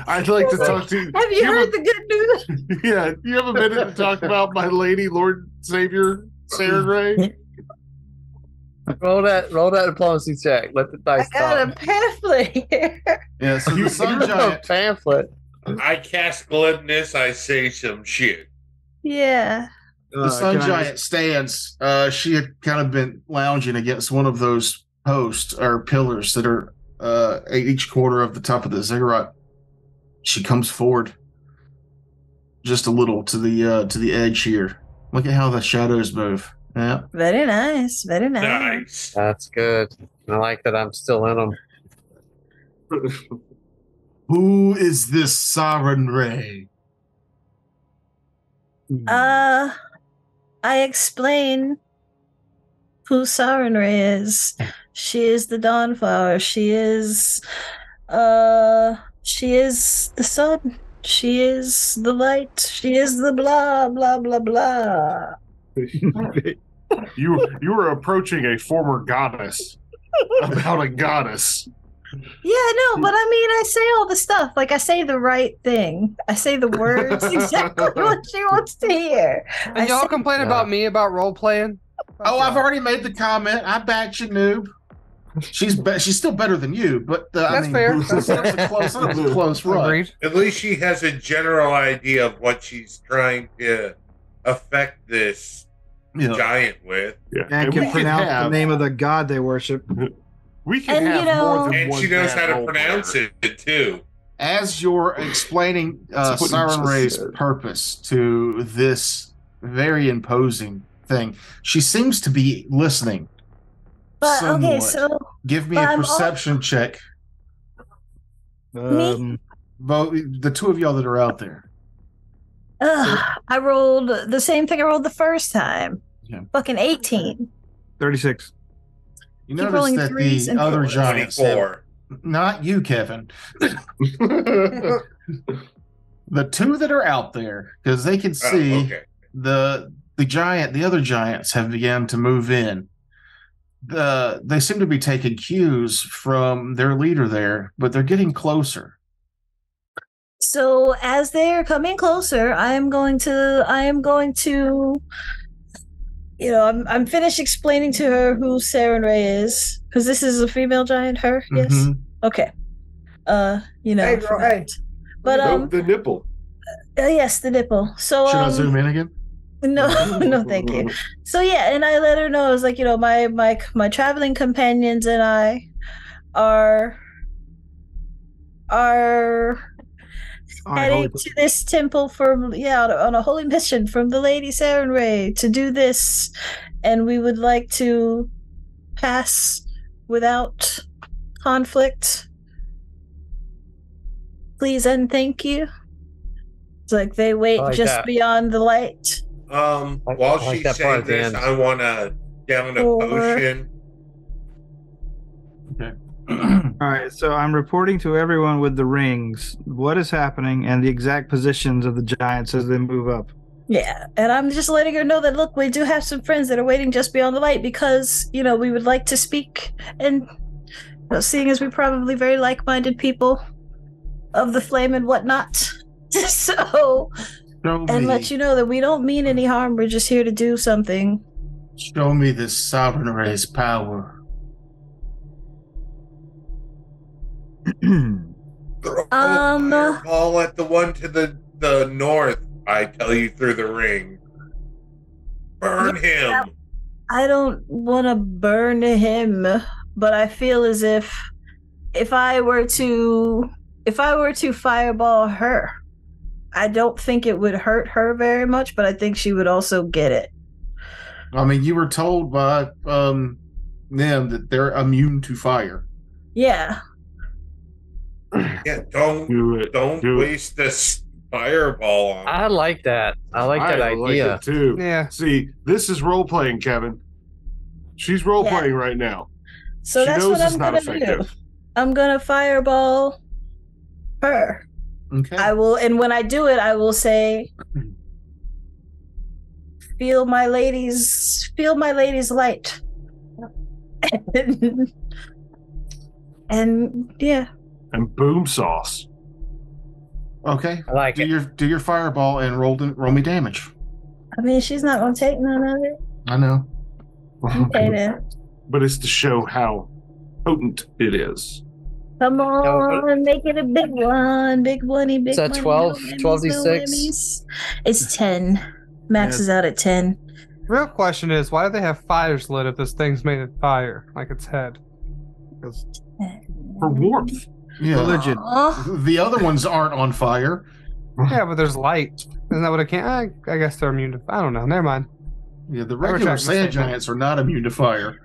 I'd like to talk to you. Have you heard the good news? Yeah, you have a minute to talk about my lady, Lord Savior, Sarah Ray? Roll that diplomacy check. Let the dice I got talk. a pamphlet here. Yeah, so the sun giant. Pamphlet. I cast glibness. I say some shit. Yeah. The sun giant stands. She had kind of been lounging against one of those posts or pillars that are at each corner of the top of the ziggurat. She comes forward just a little to the edge here. Look at how the shadows move. Yeah. Very nice. Very nice. Nice. That's good. I like that I'm still in them. Who is this Siren Ray? I explain who Siren Ray is. She is the Dawnflower. She is the sun. She is the light. She is the blah blah blah blah. You were approaching a former goddess about a goddess. Yeah, no, but I mean, I say all the stuff. Like, I say the right thing. I say the words exactly what she wants to hear. And y'all complain about me about role playing? Oh, I've already made the comment. I backed you, Noob. She's still better than you, but That's fair. That's a close run. Agreed. At least she has a general idea of what she's trying to affect this giant with. Yeah. And we can pronounce the have, name of the god they worship. we can And, have more than And one she knows how bad to role pronounce player. it too. As you're explaining That's what you Siren just Ray's said. purpose to this very imposing thing, she seems to be listening. But okay, somewhat. so Give me but a I'm perception check. Me? Both the two of y'all that are out there. I rolled the same thing I rolled the first time. Yeah. Fucking 18. 36. You Keep notice rolling that threes the and other fours. giants, have, 24. not you, Kevin, the two that are out there, because they can see Oh, okay. the other giants have begun to move in. They seem to be taking cues from their leader there, but they're getting closer. So as they're coming closer, I am going to I'm finished explaining to her who Saren Ray is, because this is a female giant, her? Yes. Mhm. Okay. Hey, girl, hey. But the nipple. yes, the nipple. So Should I zoom in again? No, no, thank you. So yeah, and I let her know, I was like, my traveling companions and I are heading to this temple on a holy mission from the Lady Saren Ray to do this, and we would like to pass without conflict. Please and thank you. It's like they wait like just that. beyond the light. While I like she's that part saying at the this, end. I want to down a Or- potion. All right, so I'm reporting to everyone with the rings what is happening and the exact positions of the giants as they move up. Yeah, and I'm just letting her know that, look, we do have some friends that are waiting just beyond the light because, we would like to speak, and seeing as we're probably very like-minded people of the flame and whatnot. So, and let you know that we don't mean any harm, we're just here to do something. Show me this Sovereign Ray's power. Throw a fireball at the one to the north. I tell you through the ring. Burn him. I don't want to burn him, but I feel as if I were to fireball her, I don't think it would hurt her very much, but I think she would also get it. I mean, you were told by them that they're immune to fire. Yeah. Yeah, don't waste this fireball on. I like that. I like that idea. Like it too. Yeah. See, this is role playing, Kevin. She's role playing right now. So She that's knows what it's I'm not gonna do. effective. I'm gonna fireball her. Okay. I will, and when I do it, I will say, "Feel my lady's light," and yeah. And boom sauce. Okay. I like it. Do your fireball and roll me damage. I mean, she's not gonna take none of it. I know. Okay then. But it's to show how potent it is. Come on, make it a big one. Big money, big Is that money. 12? No whammies, 12 no D6? whammies. It's 10. Max is out at 10. Real question is, why do they have fires lit if this thing's made of fire, like its head? For warmth. Yeah. Religion. The other ones aren't on fire. Yeah, but there's light. Isn't that what it can? I guess they're immune to. I don't know. Never mind. Yeah, the regular retract my sand statement. giants are not immune to fire.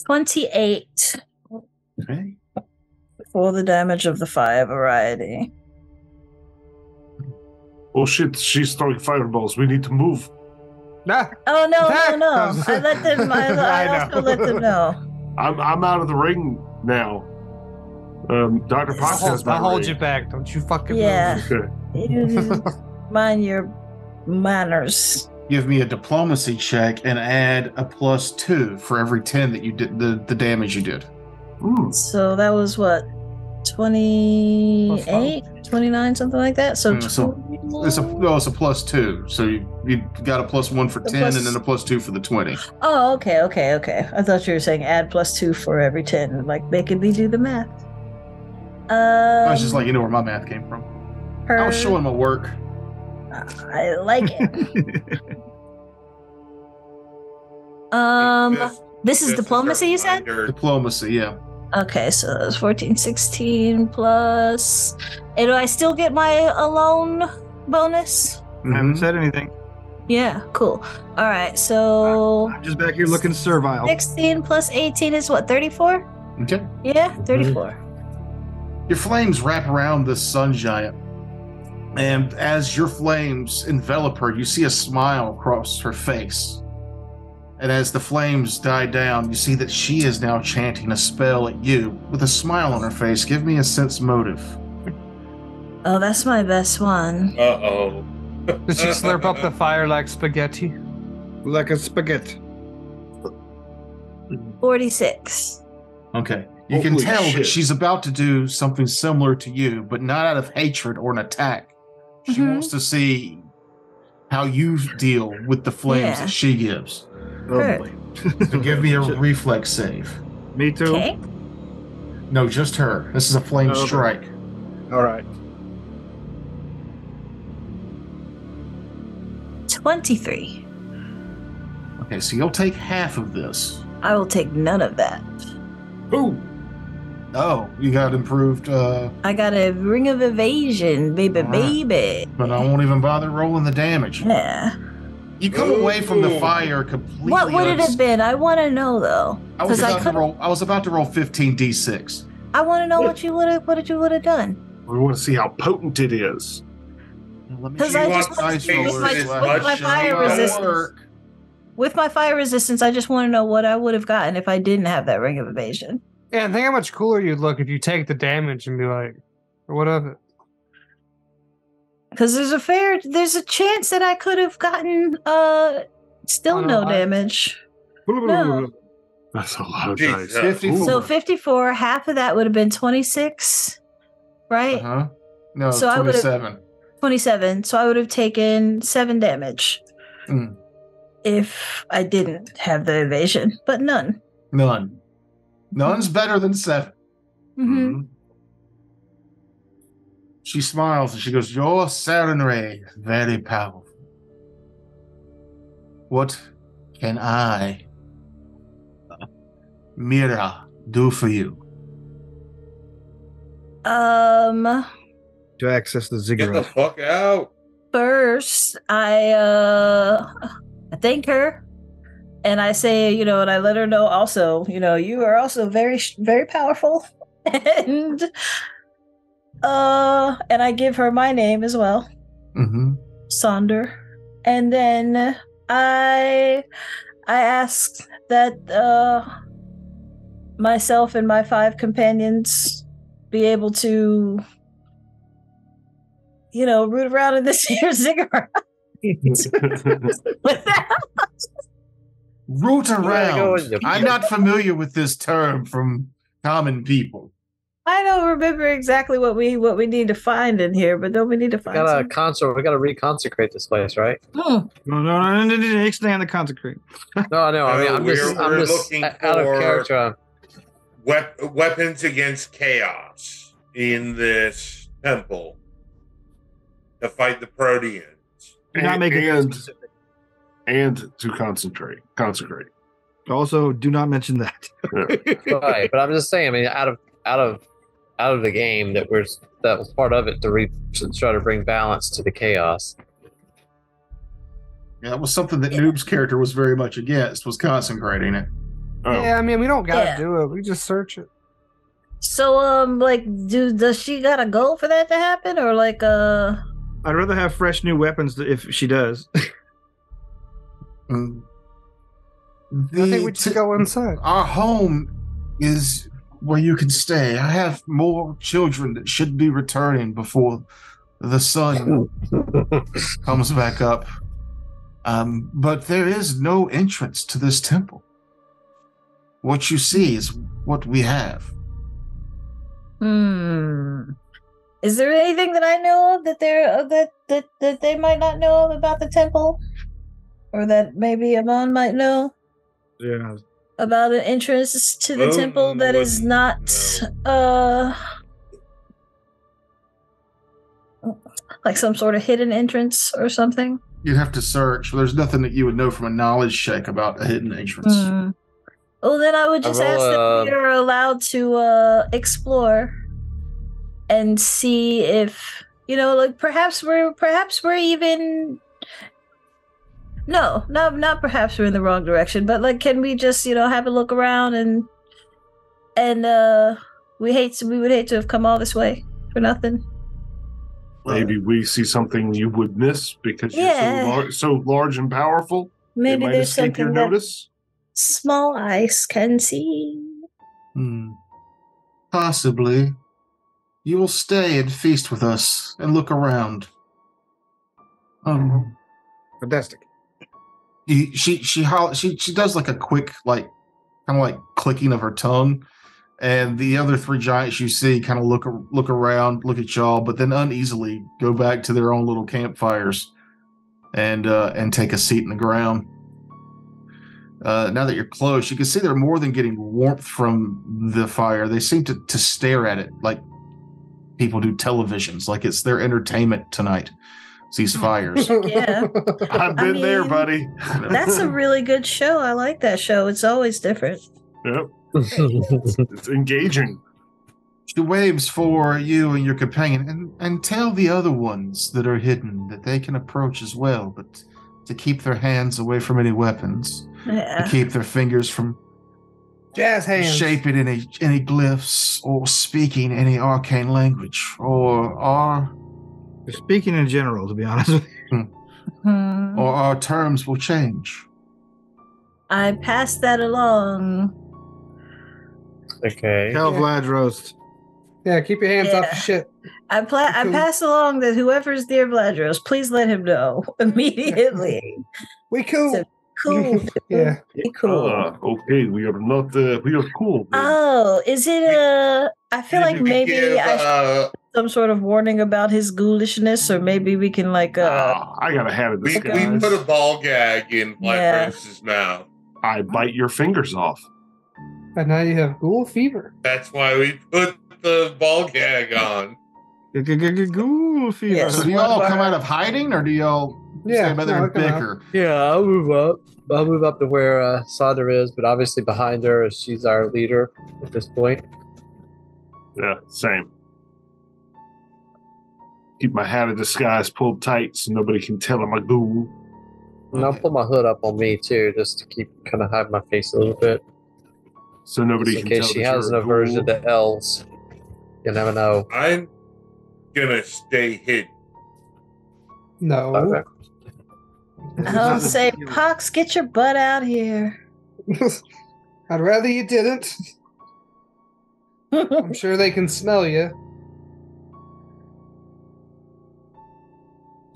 28 Okay. for the damage of the fire variety. Oh shit, she's throwing fireballs. We need to move. Nah. Oh no, Attack! no, no! I let them. I I also know. let them know. I'm out of the ring now. Dr. Potts has my I'll hold ring. you back. Don't you fucking Yeah. Okay. You mind your manners. Give me a diplomacy check and add a +2 for every 10 that you did the damage you did. Ooh. So that was what, 28, 29, something like that. So, It's a +2. So you got a +1 for 10 and then a +2 for the 20. Oh, okay. I thought you were saying add +2 for every 10, like making me do the math. I was just like, you know where my math came from. I was showing my work. I like it. This is Just as a diplomacy, you said? reminder, Diplomacy, yeah. Okay, so that's 14, 16 plus. And do I still get my alone bonus? Haven't Mhm. said anything. Yeah, cool. All right, so I'm just back here looking servile. 16 plus 18 is what, 34? Okay. Yeah, 34. Your flames wrap around this sun giant. And as your flames envelop her, you see a smile across her face. And as the flames die down, you see that she is now chanting a spell at you with a smile on her face. Give me a sense motive. Oh, that's my best one. Uh-oh. Did she slurp up the fire like spaghetti? Like a spaghetti. 46. Okay. You can Holy tell that shit. she's about to do something similar to you, but not out of hatred or an attack. She Mhm. wants to see how you deal with the flames Yeah. that she gives. Her. boy. So give me a reflex save. Me too. Okay. No, just her. This is a flame Okay. strike. All right. 23. Okay, so you'll take half of this. I will take none of that. Ooh. Oh, you got improved, I got a ring of evasion, baby, Alright. baby. but I won't even bother rolling the damage. Yeah. You come away from the Ooh. fire completely. What would it have been? I want to know though, I was because about to roll. I was about to roll 15d6. I want to know what you would have done. We want to see how potent it is. Let me 'Cause see I what just dice want to see rollers with my- left. with my fire Show resistance. work. With my fire resistance, I just want to know what I would have gotten if I didn't have that ring of evasion. Yeah, and think how much cooler you'd look if you take the damage and be like, what of it? Because there's a chance that I could have gotten still Oh, no no, damage. No. That's a lot of Jesus. dice. 54. So 54, half of that would have been 26, right? Uh-huh. No, So I would've- 27. 27. So I would have taken 7 damage Mm. if I didn't have the evasion, but none. None. None's better than 7. Hmm. She smiles and she goes, "Your serenade, very powerful. What can I, Mira, do for you?" To access the Get the ziggurat. fuck out. First, I thank her, and I say, and I let her know also, you are also very, very powerful, and I give her my name as well, Mm-hmm. Sonder, and then I asked that myself and my 5 companions be able to root around in this here ziggurat. Root gotta go around. with the- I'm not familiar with this term from common people. I don't remember exactly what we need to find in here, but don't we need to We find gotta something? we gotta reconsecrate this place, right? No, extend the consecrate. No, I know. I mean, No, I'm just we're looking out of for- character. Weapons against chaos in this temple to fight the Proteans. Do not make it that and, specific. and to consecrate. Also, do not mention that. Right, but I'm just saying. I mean, out of the game that was part of it to try to bring balance to the chaos. Yeah, that was something that Noob's character was very much against, was consecrating it. Oh, Yeah, I mean, we don't gotta Yeah. do it. We just search it. So, does she gotta go for that to happen, or I'd rather have fresh new weapons if she does. Mm. I think we just go inside. Our home is where you can stay. I have more children that should be returning before the sun comes back up. But there is no entrance to this temple. What you see is what we have. Is there anything that I know of that they might not know of about the temple, or that maybe Amon might know Yeah. about an entrance to the temple that is not like some sort of hidden entrance or something? You'd have to search. There's nothing that you would know from a knowledge check about a hidden entrance. Oh, then I would just I ask roll, that we are allowed to explore and see if perhaps we're even not perhaps we're in the wrong direction, but can we just have a look around and we would hate to have come all this way for nothing. maybe we see something you would miss because you're so large and powerful. Maybe it might there's escape your something that notice. small eyes can see. Possibly. You will stay and feast with us and look around. Fantastic. She does like a quick kind of clicking of her tongue, and the other three giants you see kind of look around, look at y'all, but then uneasily go back to their own little campfires and take a seat in the ground. Now that you're close, you can see they're more than getting warmth from the fire. They seem to stare at it like people do televisions, like it's their entertainment tonight. These fires. Yeah. I've been there, buddy. That's a really good show. I like that show. It's always different. Yep. It's engaging. She waves for you and your companion, and tell the other ones that are hidden that they can approach as well, but to keep their hands away from any weapons, Yeah. to keep their fingers from Jazz hands. shaping any glyphs or speaking any arcane language or Speaking in general, to be honest with you. or our terms will change. I passed that along. Okay. Tell Vlad roast. Yeah, keep your hands off Yeah. the shit. I pass along that whoever's near Vladros, please let him know immediately. We cool. So- Cool. Yeah. Be cool. Okay, we are not. We are cool. then. Oh, is it I feel like You could maybe give, I should some sort of warning about his ghoulishness, or maybe we can I gotta have it. we Disguise. put a ball gag in Yeah. Blackrose's mouth. I bite your fingers off. And now you have ghoul fever. That's why we put the ball gag on. Goofy. Yes. So do y'all come out of hiding, or do y'all stay by there no, and come out. bicker? Yeah, I'll move up. I'll move up to where Sadr is, but obviously behind her, as she's our leader at this point. Yeah, same. Keep my hat of disguise pulled tight so nobody can tell I'm a ghoul. And I'll pull my hood up on me too, just to keep kind of hide my face a little bit, So nobody just in can tell case she that has an you're a aversion ghoul. to elves. You never know. I'm gonna stay hidden. No. Okay. I'll say, Pox, get your butt out here. I'd rather you didn't. I'm sure they can smell you.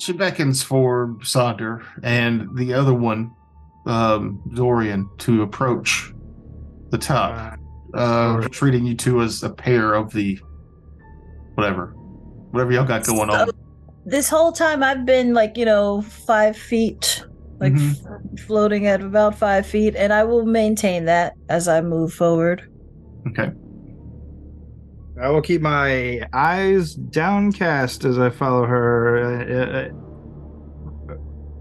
She beckons for Sonder and the other one, Dorian, to approach the top, treating you two as a pair of the whatever y'all got going on. This whole time I've been 5 feet, floating at about 5 feet, and I will maintain that as I move forward. Okay. I will keep my eyes downcast as I follow her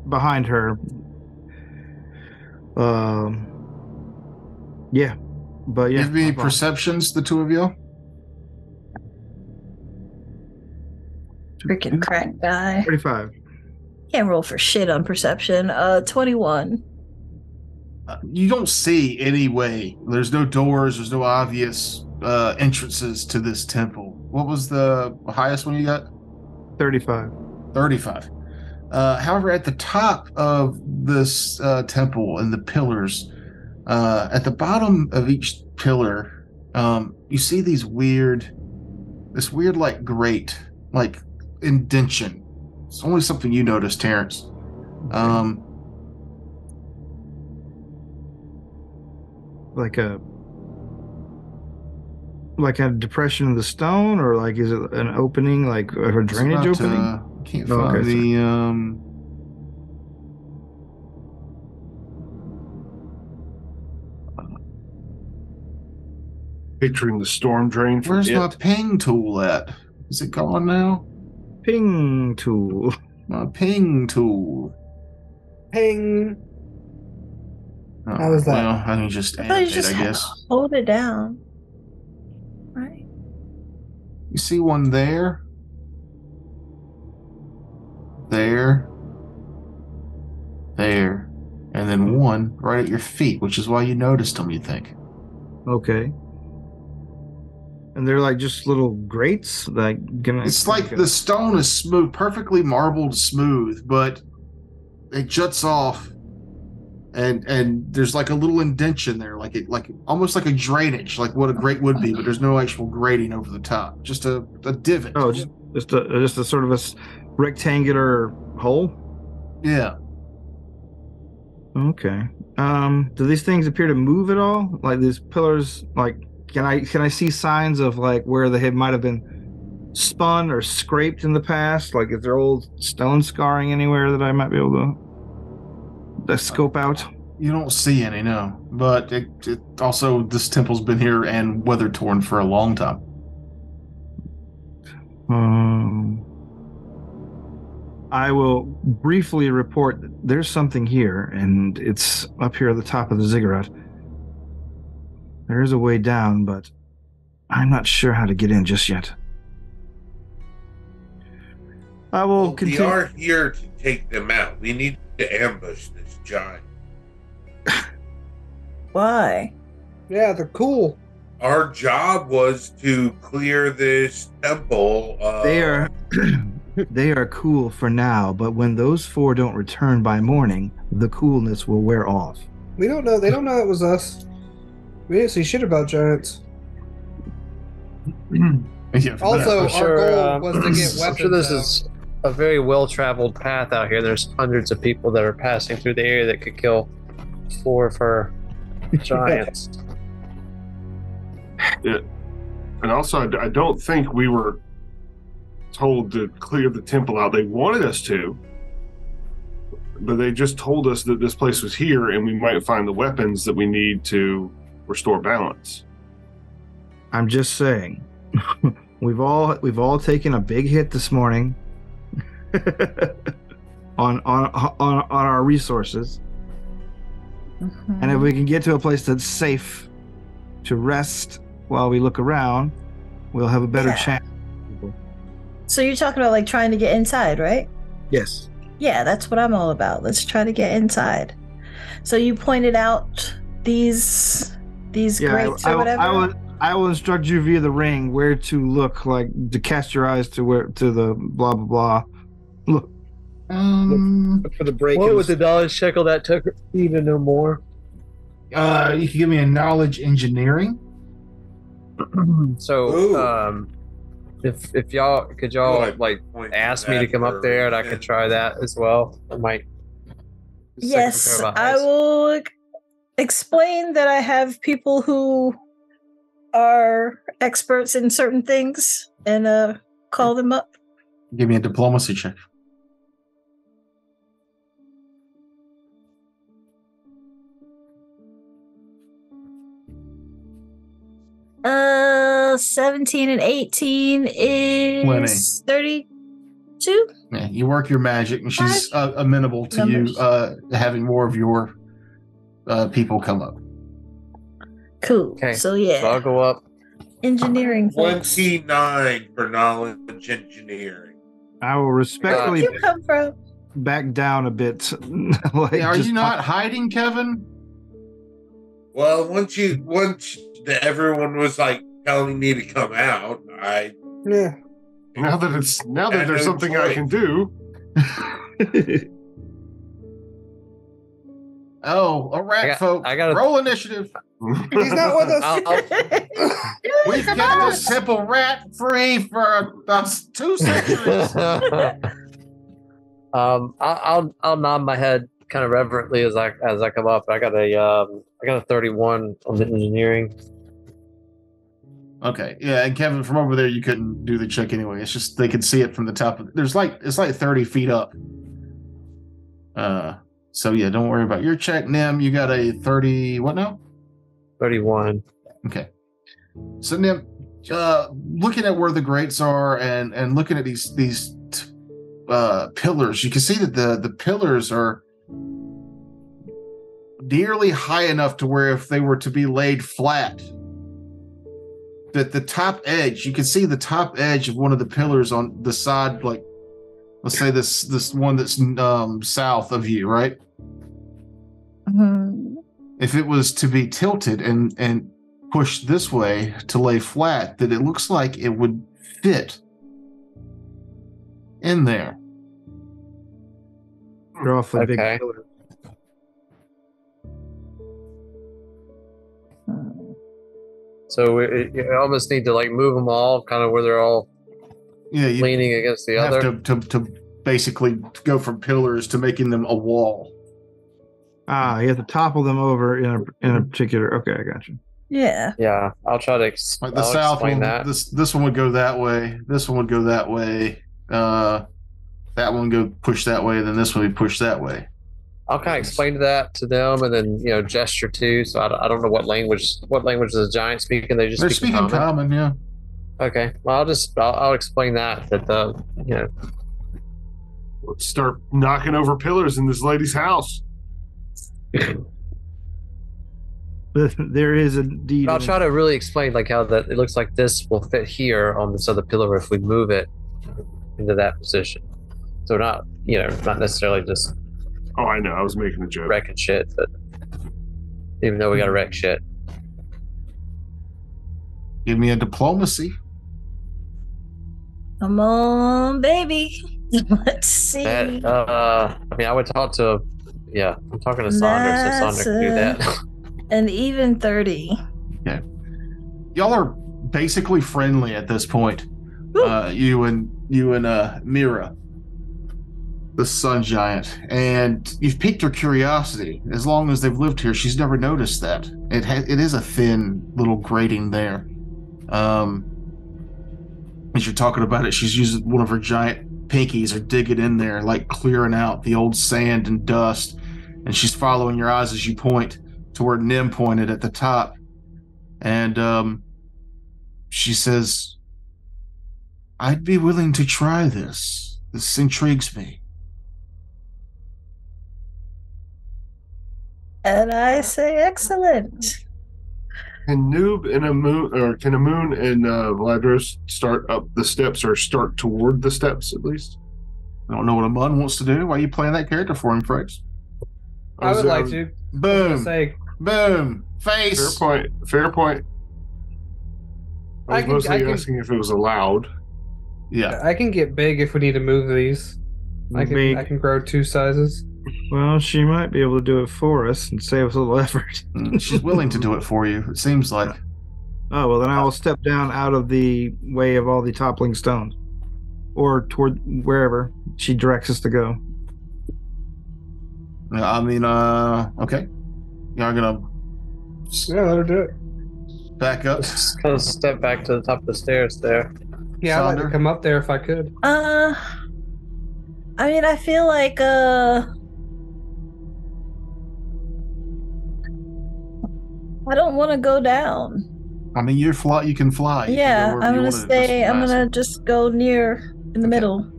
behind her. Yeah. But yeah. Give me perceptions, the two of you. Freaking crack guy. 35. Can't roll for shit on perception. 21. You don't see any way. There's no doors. There's no obvious entrances to this temple. What was the highest one you got? 35. 35. However, at the top of this temple and the pillars, at the bottom of each pillar, you see this weird like grate, like indention. It's only something you noticed, Terrence. Like a depression in the stone, or like is it an opening, like a drainage opening? Can't find the picturing the storm drain. Where's my ping tool at? Is it gone now? Ping tool. My ping tool. Ping. Oh, How was that? Well, I can just annotate, I guess. Hold it down. Right. You see one there? There. And then one right at your feet, which is why you noticed them, you think. Okay. And they're like just little grates, It's like the stone is smooth, perfectly marbled smooth, but it juts off, and there's like a little indention there, like almost like a drainage, like what a grate would be, but there's no actual grating over the top, just a divot. Oh, just a sort of a rectangular hole. Yeah. Okay. Do these things appear to move at all? Like these pillars, like can I see signs of like where the head might have been spun or scraped in the past? Like is there old stone scarring anywhere that I might be able to scope out? You don't see any, no. But it also, this temple's been here and weather torn for a long time. I will briefly report that there's something here, and it's up here at the top of the ziggurat. There is a way down, but I'm not sure how to get in just yet. I will continue. We are here to take them out. We need to ambush this giant. Why? Yeah, they're cool. Our job was to clear this temple. They are cool for now, but when those four don't return by morning, the coolness will wear off. We don't know. They don't know it was us. We didn't see shit about giants. Also, sure, our goal was to get weapons. I'm sure this is a very well-traveled path out here. There's hundreds of people that are passing through the area that could kill 4 of her giants. Yeah. And also, I don't think we were told to clear the temple out. They wanted us to, but they just told us that this place was here and we might find the weapons that we need to restore balance. I'm just saying, we've all taken a big hit this morning on our resources, and if we can get to a place that's safe to rest while we look around, we'll have a better chance. So you're talking about like trying to get inside, right? Yes. Yeah, that's what I'm all about. Let's try to get inside. So you pointed out these grates or whatever. I will instruct you via the ring where to look, like to cast your eyes to the blah blah blah. Look for the break. What was the knowledge shekel that took even no more? You can give me a knowledge engineering. So If y'all could y'all like point ask to me to that come for up there and I a could try that as well. I might. Yes, I will explain that I have people who are experts in certain things and call them up. Give me a diplomacy check. 17 and 18 is 32. Yeah, you work your magic, and she's amenable to you having more of your people come up. Cool. Okay. So yeah, So I'll go up. Engineering. Folks. 29 for knowledge engineering. I will respectfully Where did you come from? back down a bit. Like, are you not hiding, Kevin? Well, once everyone was like telling me to come out, Yeah. Now that there's something I can do. Oh, a rat folk. Roll initiative. He's not with us. We've kept this simple rat free for 2 centuries. I'll nod my head kind of reverently as I come up. I got a 31 on the engineering. Okay, yeah, and Kevin, from over there, you couldn't do the check anyway. It's just they could see it from the top. It's like 30 feet up. So yeah, don't worry about your check, Nim. You got a 30. What now? 31. Okay. So Nim, looking at where the grates are and looking at these pillars, you can see that the pillars are nearly high enough to where if they were to be laid flat, that the top edge, you can see the top edge of one of the pillars on the side, like let's say this one that's south of you, right? Mm-hmm. If it was to be tilted and pushed this way to lay flat, that it looks like it would fit in there. They're awfully big Okay. pillars. So you almost need to like move them all, kind of where they're all leaning against the other. To basically go from pillars to making them a wall. You have to topple them over in a particular. Okay, I got you. Yeah. Yeah, I'll try to Like the south explain one, that. this one would go that way. This one would go that way. That one go push that way. Then this one would push that way. I'll kind of explain that to them, and then gesture too. So I don't know what language is the giant speaking. They just They're speak speaking common, yeah. Okay. Well, I'll explain that Let's start knocking over pillars in this lady's house. There is indeed. I'll try to really explain like how that it looks like this will fit here on this other pillar if we move it into that position. So not necessarily just. Oh, I know. I was making a joke. Wrecking shit, but even though we got to wreck shit. Give me a diplomacy. Come on, baby. Let's see. I would talk to. Yeah, I'm talking to Sandra, so Sandra can do that. An even 30. Okay. Y'all are basically friendly at this point. You and Mira, the sun giant, and you've piqued her curiosity. As long as they've lived here, she's never noticed that it is a thin little grating there. As you're talking about it, she's using one of her giant pinkies or digging in there, like clearing out the old sand and dust, and she's following your eyes as you point to where Nim pointed at the top, and she says, "I'd be willing to try this. This intrigues me." And I say excellent. Can Noob and a moon, or can a moon and Vladros start up the steps, or start toward the steps at least? I don't know what a Mun wants to do. Why are you playing that character for him, Frakes? I would like to. Boom. Say, boom. Face. Fair point. I was mostly asking if it was allowed. Yeah. I can get big if we need to move these. I can grow 2 sizes. Well, she might be able to do it for us and save us a little effort. She's willing to do it for you, it seems like. Oh, well, then I will step down out of the way of all the toppling stones. Or toward wherever she directs us to go. I mean, okay. You're going to Yeah, let her do it. back up. Just gonna step back to the top of the stairs there. Yeah, I'd like to Sonder? come up there if I could. I mean, I feel like I don't want to go down. I mean, you can fly. You can Yeah, go wherever I'm you gonna wanna. stay. I'm That's gonna just go near in the Okay. middle.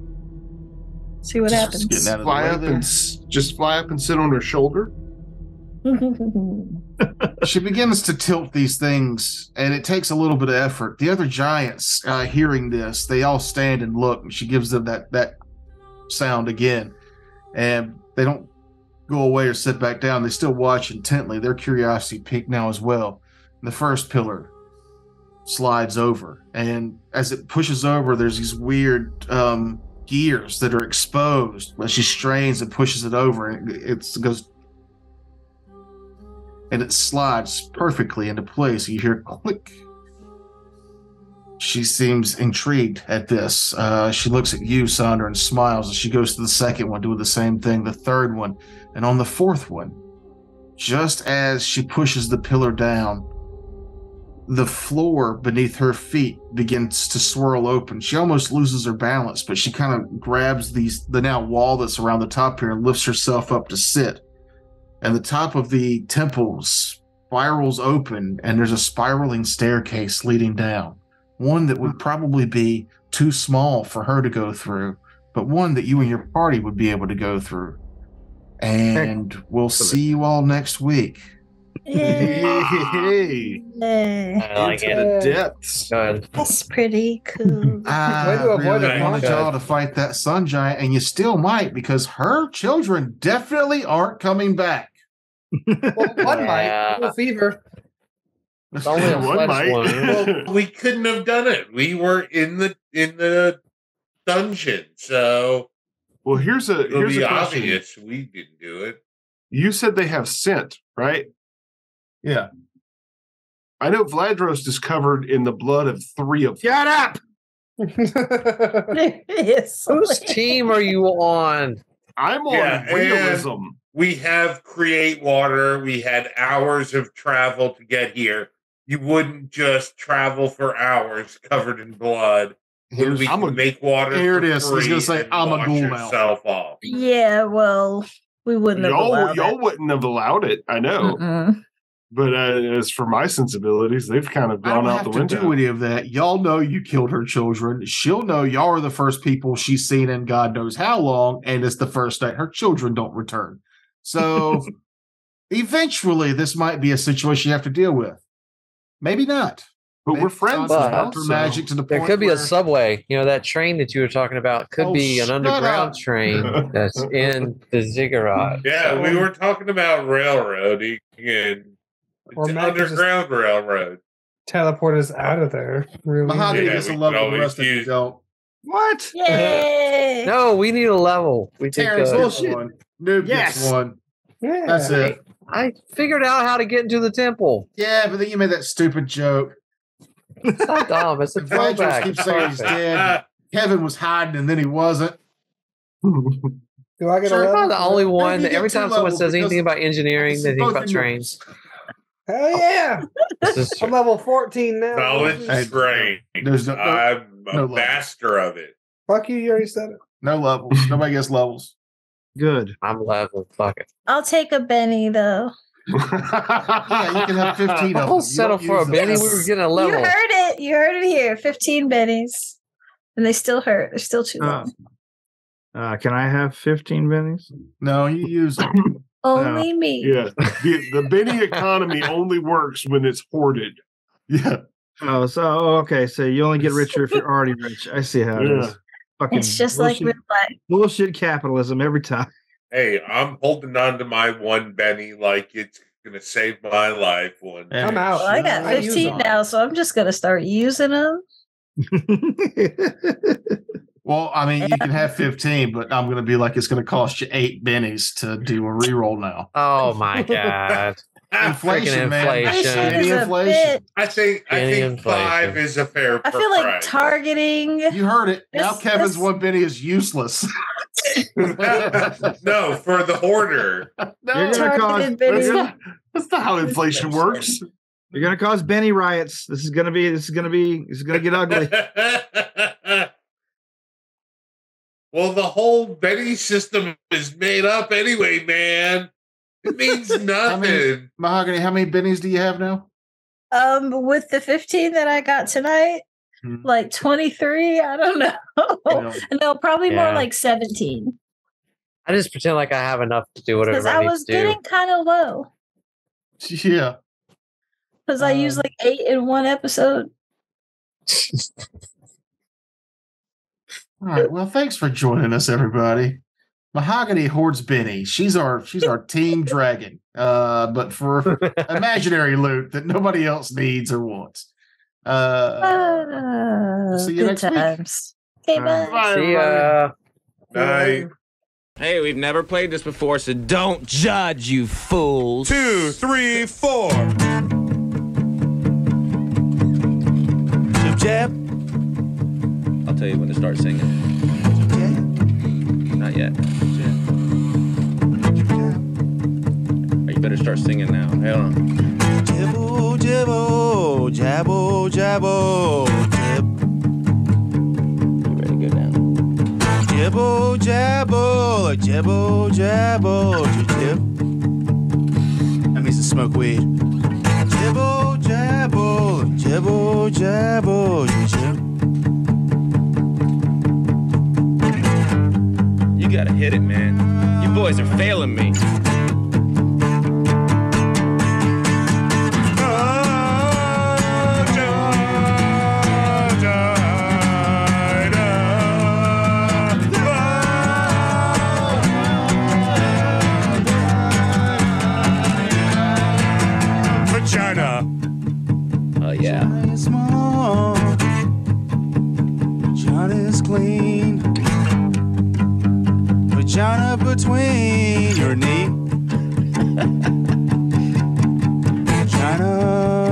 See what Just happens. getting out of the Fly way up there. and just fly up and sit on her shoulder. She begins to tilt these things, and it takes a little bit of effort. The other giants, hearing this, they all stand and look, and she gives them that sound again, and they don't go away or sit back down. They still watch intently. Their curiosity peaked now as well. The first pillar slides over, and as it pushes over, there's these weird gears that are exposed as she strains and pushes it over, and it goes. And it slides perfectly into place. You hear click. She seems intrigued at this. She looks at you, Sonder, and smiles as she goes to the second one, doing the same thing, the third one, and on the fourth one, just as she pushes the pillar down, the floor beneath her feet begins to swirl open. She almost loses her balance, but she kind of grabs the now wall that's around the top here and lifts herself up to sit. And the top of the temple spirals open, and there's a spiraling staircase leading down. One that would probably be too small for her to go through, but one that you and your party would be able to go through. And we'll see you all next week. Hey, I like into it. the depths. Good. That's pretty cool. I Way to avoid really a wanted conflict. y'all to fight that sun giant, and you still might, because her children definitely aren't coming back. Well, one Yeah. might. Little fever. It's only a One flesh might. wound. We couldn't have done it. We were in the dungeon, so Well, here's a it'll be question. obvious we didn't do it. You said they have scent, right? Yeah. I know Vladros is covered in the blood of 3 of them. Shut up! Yes. Whose team are you on? I'm on Yeah, and- realism. We have create water. We had hours of travel to get here. You wouldn't just travel for hours covered in blood. Here's, We I'm can a- make water. here it for is. He's free gonna say, and "I'm a wash ghoul now." yourself off. Yeah, well, we wouldn't have allowed Y'all that. wouldn't have allowed it. I know. Mm-mm. But as for my sensibilities, they've kind of I gone don't out have the to window. do any of that. Y'all know you killed her children. She'll know y'all are the first people she's seen in God knows how long, and it's the first night her children don't return. So eventually, this might be a situation you have to deal with. Maybe not. But Maybe we're friends But- now. for so- magic to the There point could be where- a subway. You know, that train that you were talking about could Oh, be an shut underground up. train that's in the ziggurat. Yeah, we were talking about railroading and Or it's Mac is just- underground railroad. Teleport us out of there. Really. Mahogany Yeah, gets a we level, could the rest of you always don't. What? Yay! No, we need a level. We think, Terrence gets bullshit. one. Noob Yes. gets one. Yeah. That's it. I figured out how to get into the temple. Yeah, but then you made that stupid joke. It's not dumb. It's a And Vladros throwback. keeps It's saying he's perfect. dead. Kevin was hiding and then he wasn't. Do I get Sure, a I'm level? not the only for one. you get Every 2 time someone levels says because anything about I engineering, can they see think both about your trains. nipples. that? Hell yeah! This is I'm level 14 now. Knowledge Hey, is great. there's no- I'm a no level. master of it. Fuck you, you already said it. No levels. Nobody gets levels. Good. I'm level. Fuck it. I'll take a Benny though. Yeah, you can have 15 of them. I'll You settle don't for a use them. Benny. We were getting a level. You heard it. You heard it here. 15 Bennies. And they still hurt. They're still too long. Can I have 15 bennies? No, you use them. Only me. Yeah, the Benny economy only works when it's hoarded. Yeah. Oh, so okay. So you only get richer if you're already rich. I see how it Yeah. is. Fucking It's just bullshit, like real life. bullshit capitalism every time. Hey, I'm holding on to my one Benny like it's gonna save my life one day. I'm out. Well, I got I use 15 them. now, so I'm just going to start using them. Well, I mean, you can have 15, but I'm going to be like, it's going to cost you 8 bennies to do a reroll now. Oh my god. Inflation, man. inflation. Penny Is a inflation. bit- I think Inflation. 5 is a fair I feel like price. targeting. You heard it. Now This- Kevin's this- 1 penny is useless. No, for the hoarder. No, You're gonna cause. Targeted Benny. that's not how inflation works. You're gonna cause Benny riots. This is gonna get ugly. Well, the whole Benny system is made up anyway, man. It means nothing. Mahogany, how many bennies do you have now? With the 15 that I got tonight, like 23. I don't know. No, probably more Yeah. like 17. I just pretend like I have enough to do whatever Because I I need was to do. getting kind of low. Yeah. Because I used like 8 in one episode. All right. Well, thanks for joining us, everybody. Mahogany hoards Benny. She's our team dragon. But for imaginary loot that nobody else needs or wants. See you Good next week. times. Okay, bye. Bye, See everybody. ya. Night. Hey, we've never played this before, so don't judge, you fools. 2, 3, 4. Jib jab. I'll tell you when to start singing. Jib jab. Not yet. Jib. Oh, you better start singing now. Hold on. Jibbo, jibbo, jabbo, jabbo, jib. You ready to go now? Jibbo, jabbo, jibbo, jabbo, jib. That means to smoke weed. Jibbo, jabbo, jibbo, jabbo, jib. You gotta hit it, man. You boys are failing me. Vagina. Oh, yeah. Vagina's clean. Vagina between your knee. Vagina